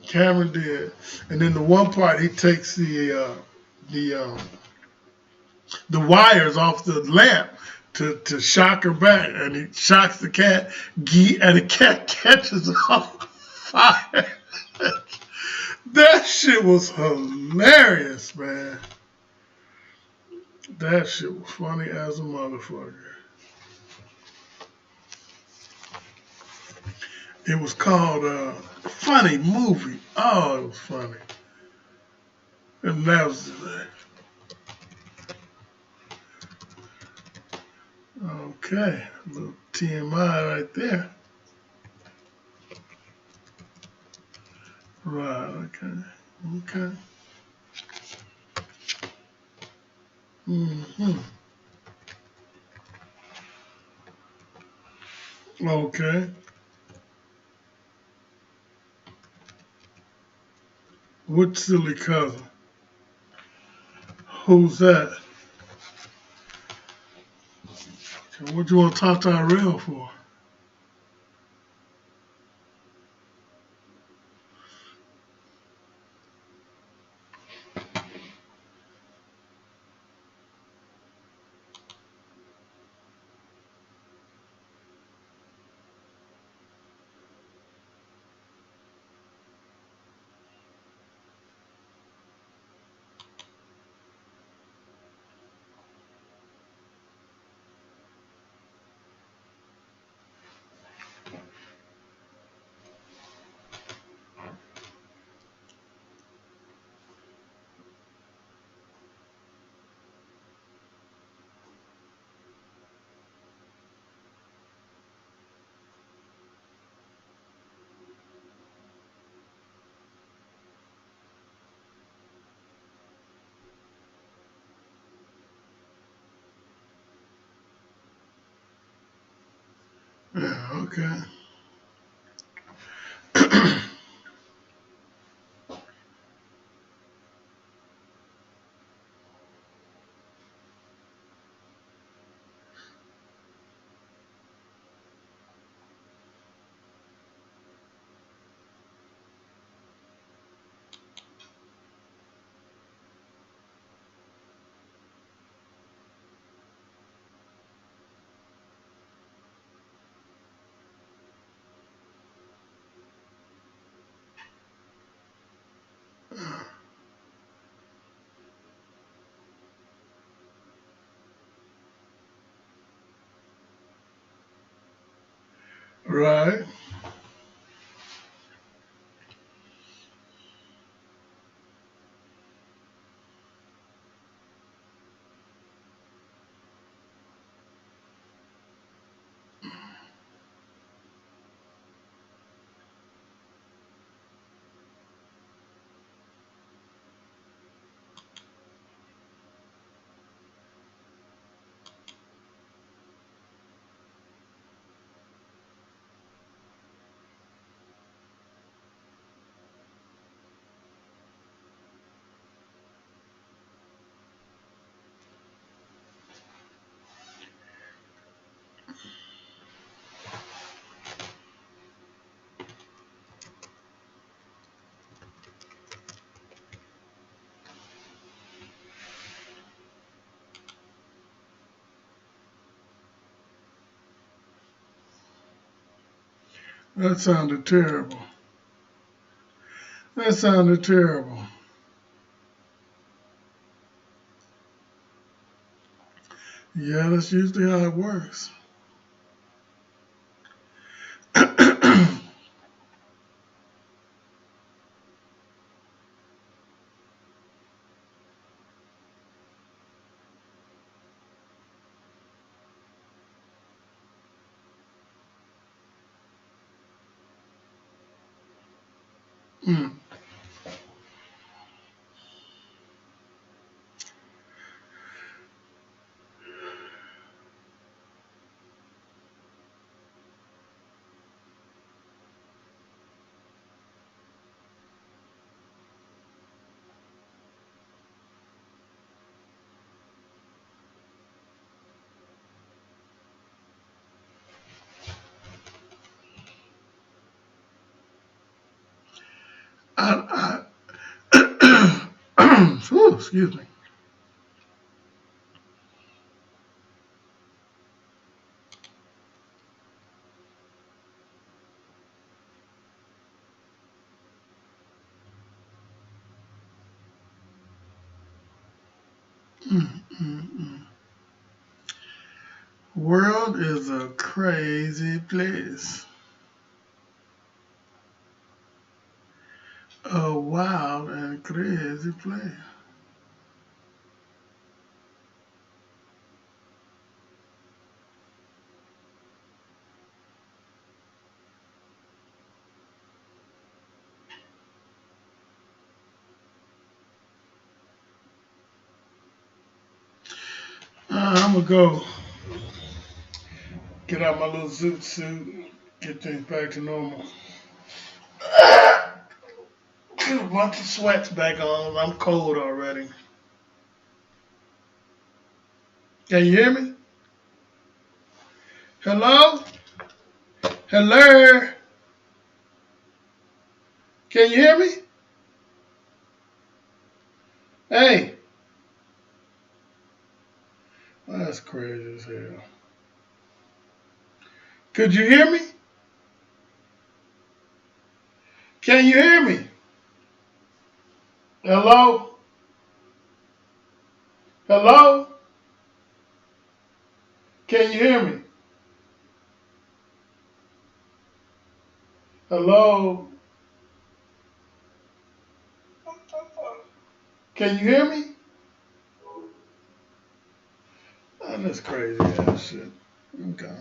A: Cameron Diaz, and then the one part he takes the wires off the lamp to shock her back, and he shocks the cat, and the cat catches on fire. That shit was hilarious, man. That shit was funny as a motherfucker. It was called Funny Movie. Oh, it was funny. And that was okay. A little TMI right there. Right, okay. Mm-hmm. Okay. What silly cousin? Who's that? What you want to talk to Irel for? Yeah, okay. Right. That sounded terrible. That sounded terrible. Yeah, that's usually how it works. Mm. Whew, excuse me. Mm, mm, mm. World is a crazy place. A wild and crazy place. I'm going to go get out my little zoot suit, get things back to normal. Put a bunch of sweats back on. I'm cold already. Can you hear me? Hello? Hello? Can you hear me? Hey. That's crazy as hell. Could you hear me? Can you hear me? Hello? Hello? Can you hear me? Hello? Can you hear me? Oh, that's crazy ass shit. Okay.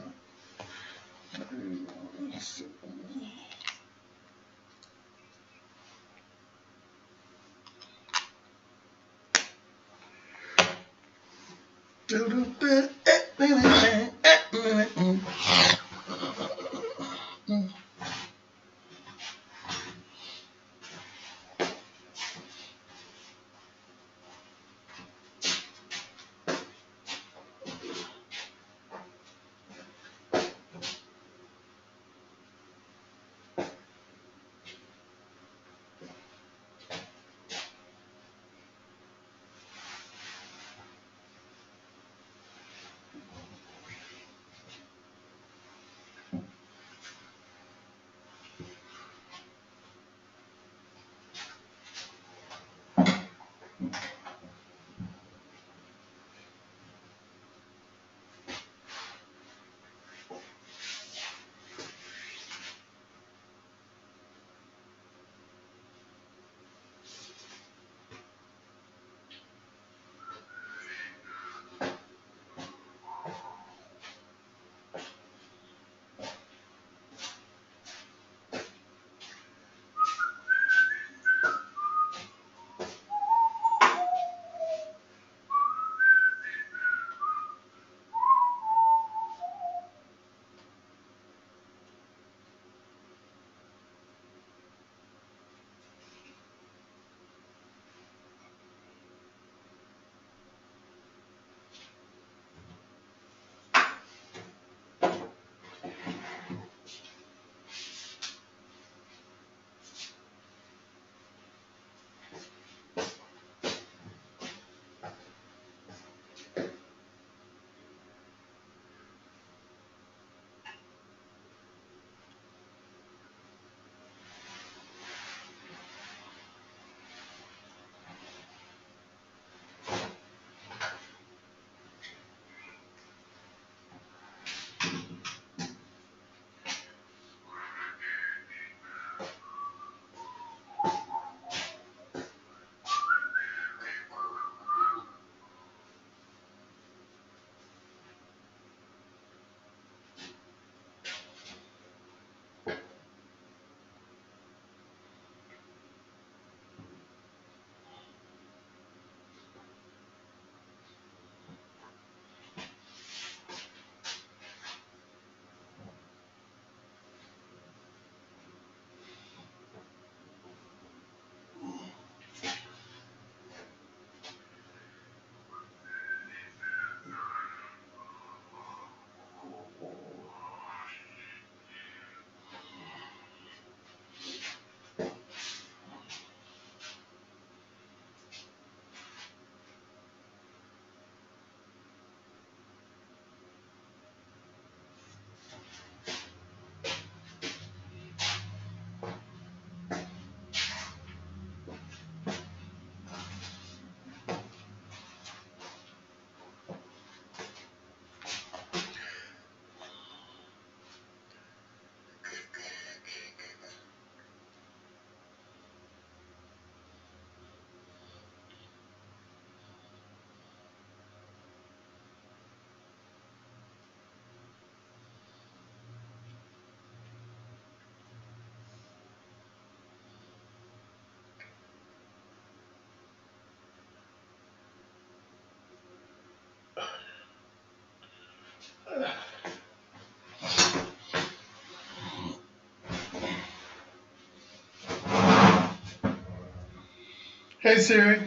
A: Hey Siri,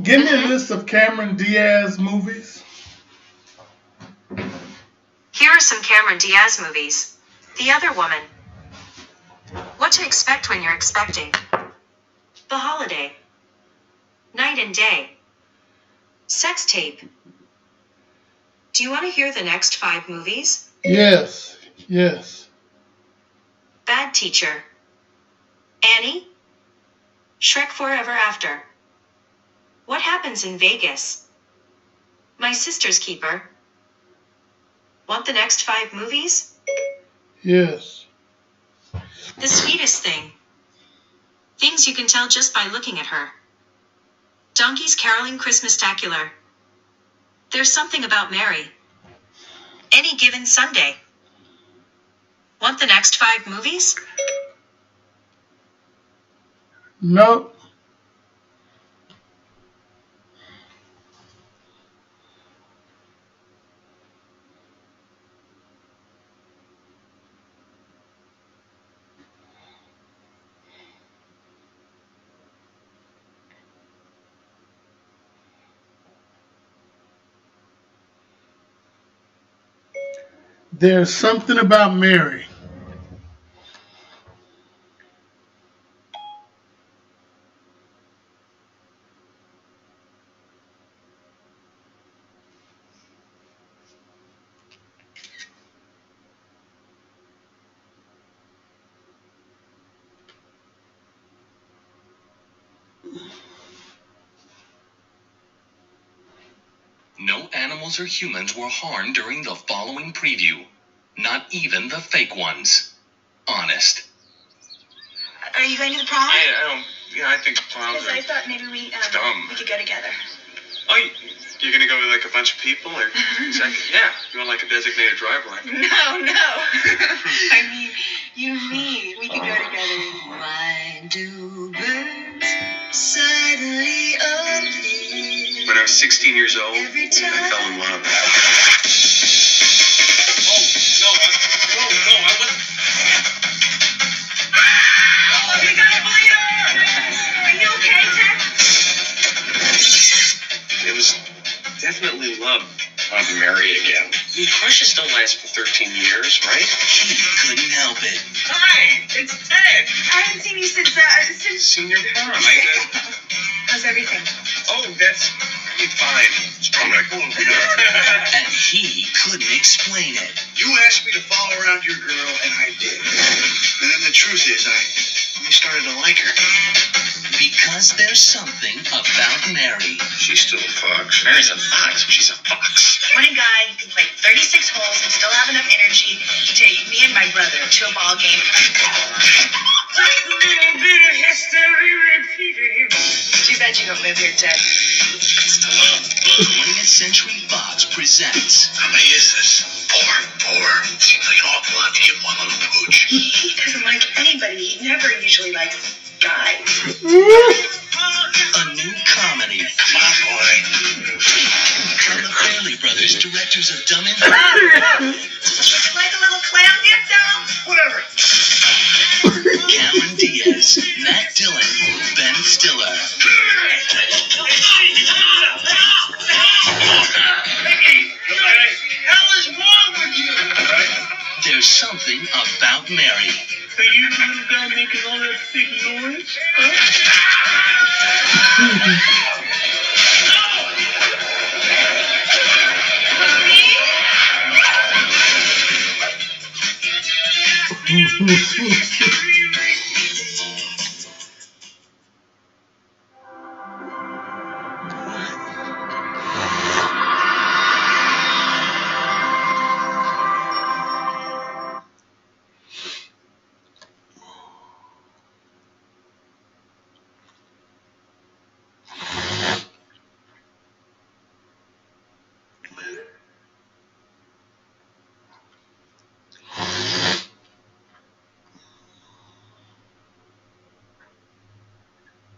A: give me a list of Cameron Diaz movies.
D: Here are some Cameron Diaz movies. The Other Woman. What to Expect When You're Expecting. The Holiday. Night and Day. Sex Tape. Do you want to hear the next 5 movies?
A: Yes, yes.
D: Bad Teacher. Annie. Shrek Forever After. What Happens in Vegas. My Sister's Keeper. Want the next 5 movies?
A: Yes.
D: The Sweetest Thing. Things you can tell just by looking at her. Donkey's Caroling Christmas-tacular. There's Something About Mary. Any Given Sunday. Want the next 5 movies?
A: Nope. There's Something About Mary.
E: No animals or humans were harmed during the following preview. Not even the fake ones. Honest.
F: Are you going to the prom?
G: I think proms
F: Because
G: are
F: I thought maybe we
G: dumb.
F: we could go together.
G: Oh, you're gonna go with like a bunch of people, or exactly? Yeah, you want like a designated driver?
F: No. I mean, you mean we could go together. Why do birds suddenly appear?
G: When I was 16 years old,
F: Every
G: I fell in love.
E: No, I wasn't.
F: Oh, we got a bleeder! Are you okay, Ted?
G: It was definitely love. I'll be married again. Crushes don't last for 13 years, right?
E: He couldn't help it.
G: Hi, it's Ted.
F: I haven't seen you since
G: Senior prom.
F: How's everything?
G: Oh, that's fine.
E: And he couldn't explain it.
H: You asked me to follow around your girl, and I did. And then the truth is, I started to like her.
E: Because there's something about Mary.
H: She's still a fox. Mary's a fox. She's a fox.
F: When a guy can play 36 holes and still have enough energy to take me and my brother to a ball game.
G: Just a little bit of history repeating.
F: Too bad you don't live here, Ted.
E: 20th Century Fox presents
H: How many is this? 4. Seems like an awful lot to get one little pooch.
F: He doesn't like anybody. He never usually likes guys.
E: a new comedy
H: Come on, boy.
E: from the Fairley Brothers, directors of Dumb and
F: Would you like a little clam dip, doll?
H: Whatever.
E: Cameron Diaz, Matt Dillon, Ben Stiller. There's Something About Mary.
G: Are you the little guy making all that big noise?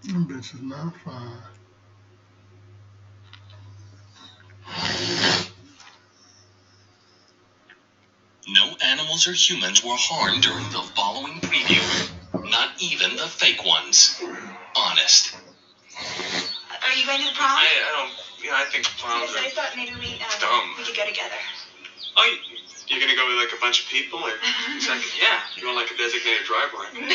A: That bitch is not fine.
E: No animals or humans were harmed during the following preview. Not even the fake ones. Honest.
F: Are you going to the prom?
G: I don't. Yeah, I think proms
F: Yes, I
G: are
F: thought maybe
G: dumb.
F: we could go together.
G: Oh, you're gonna go with like a bunch of people, or exactly? Yeah, you want like a designated driver?
F: No.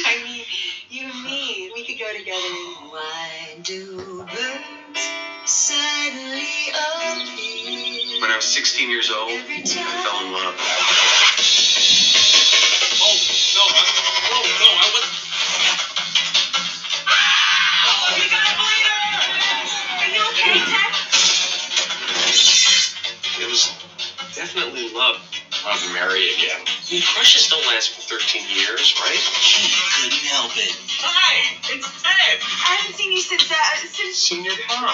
F: I mean, you and me. We could go together.
I: Why do birds suddenly appear?
G: When I was 16 years old,
I: Every
G: I fell in love.
E: Oh, no, I wasn't.
F: We got a bleeder! Are you okay, Ted?
G: It was definitely love. Love and marry again. I mean, crushes don't last for 13 years, right?
E: He couldn't help it.
G: Hi, it's Ted.
F: I haven't seen you since
G: Senior prom.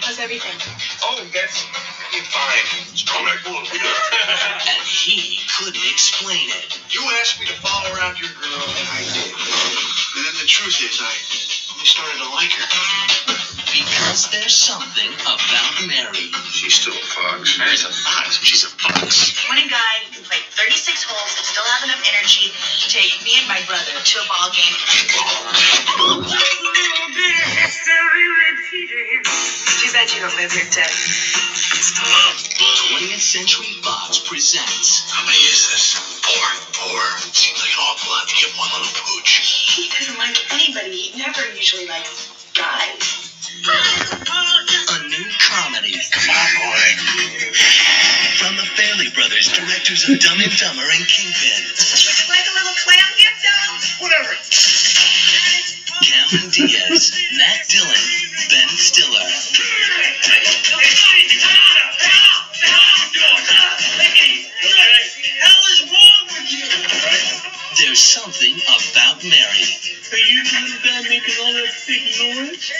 F: How's everything?
G: Oh, that's fine. Strong back a little bit.
E: And he couldn't explain it.
H: You asked me to follow around your girl, and I did. And then the truth is, I started to like her.
E: Because there's something about Mary.
G: She's still a fox. Mary's a fox. She's a fox.
F: One guy who can play 36 holes and still have enough energy to take me and my brother to a ball game. Too bad you don't live here, Ted.
E: 20th Century Fox presents
H: How many is this? Four. Seems like an awful lot to get one little pooch.
F: He doesn't like anybody. He never usually likes guys.
E: a new comedy
H: Come on, boy.
E: from the Fairley Brothers, directors of Dumb and Dumber and Kingpin.
F: Like a little clam gift down?
H: Whatever.
E: Cameron Diaz, Matt Dillon, Ben Stiller. There's something about Mary.
A: Are you the guy making all that big noise?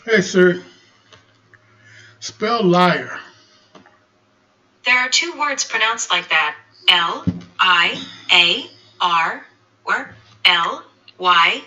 A: Hey, sir. Spell liar.
D: There are two words pronounced like that. L-I-A-R or L-Y-R-E.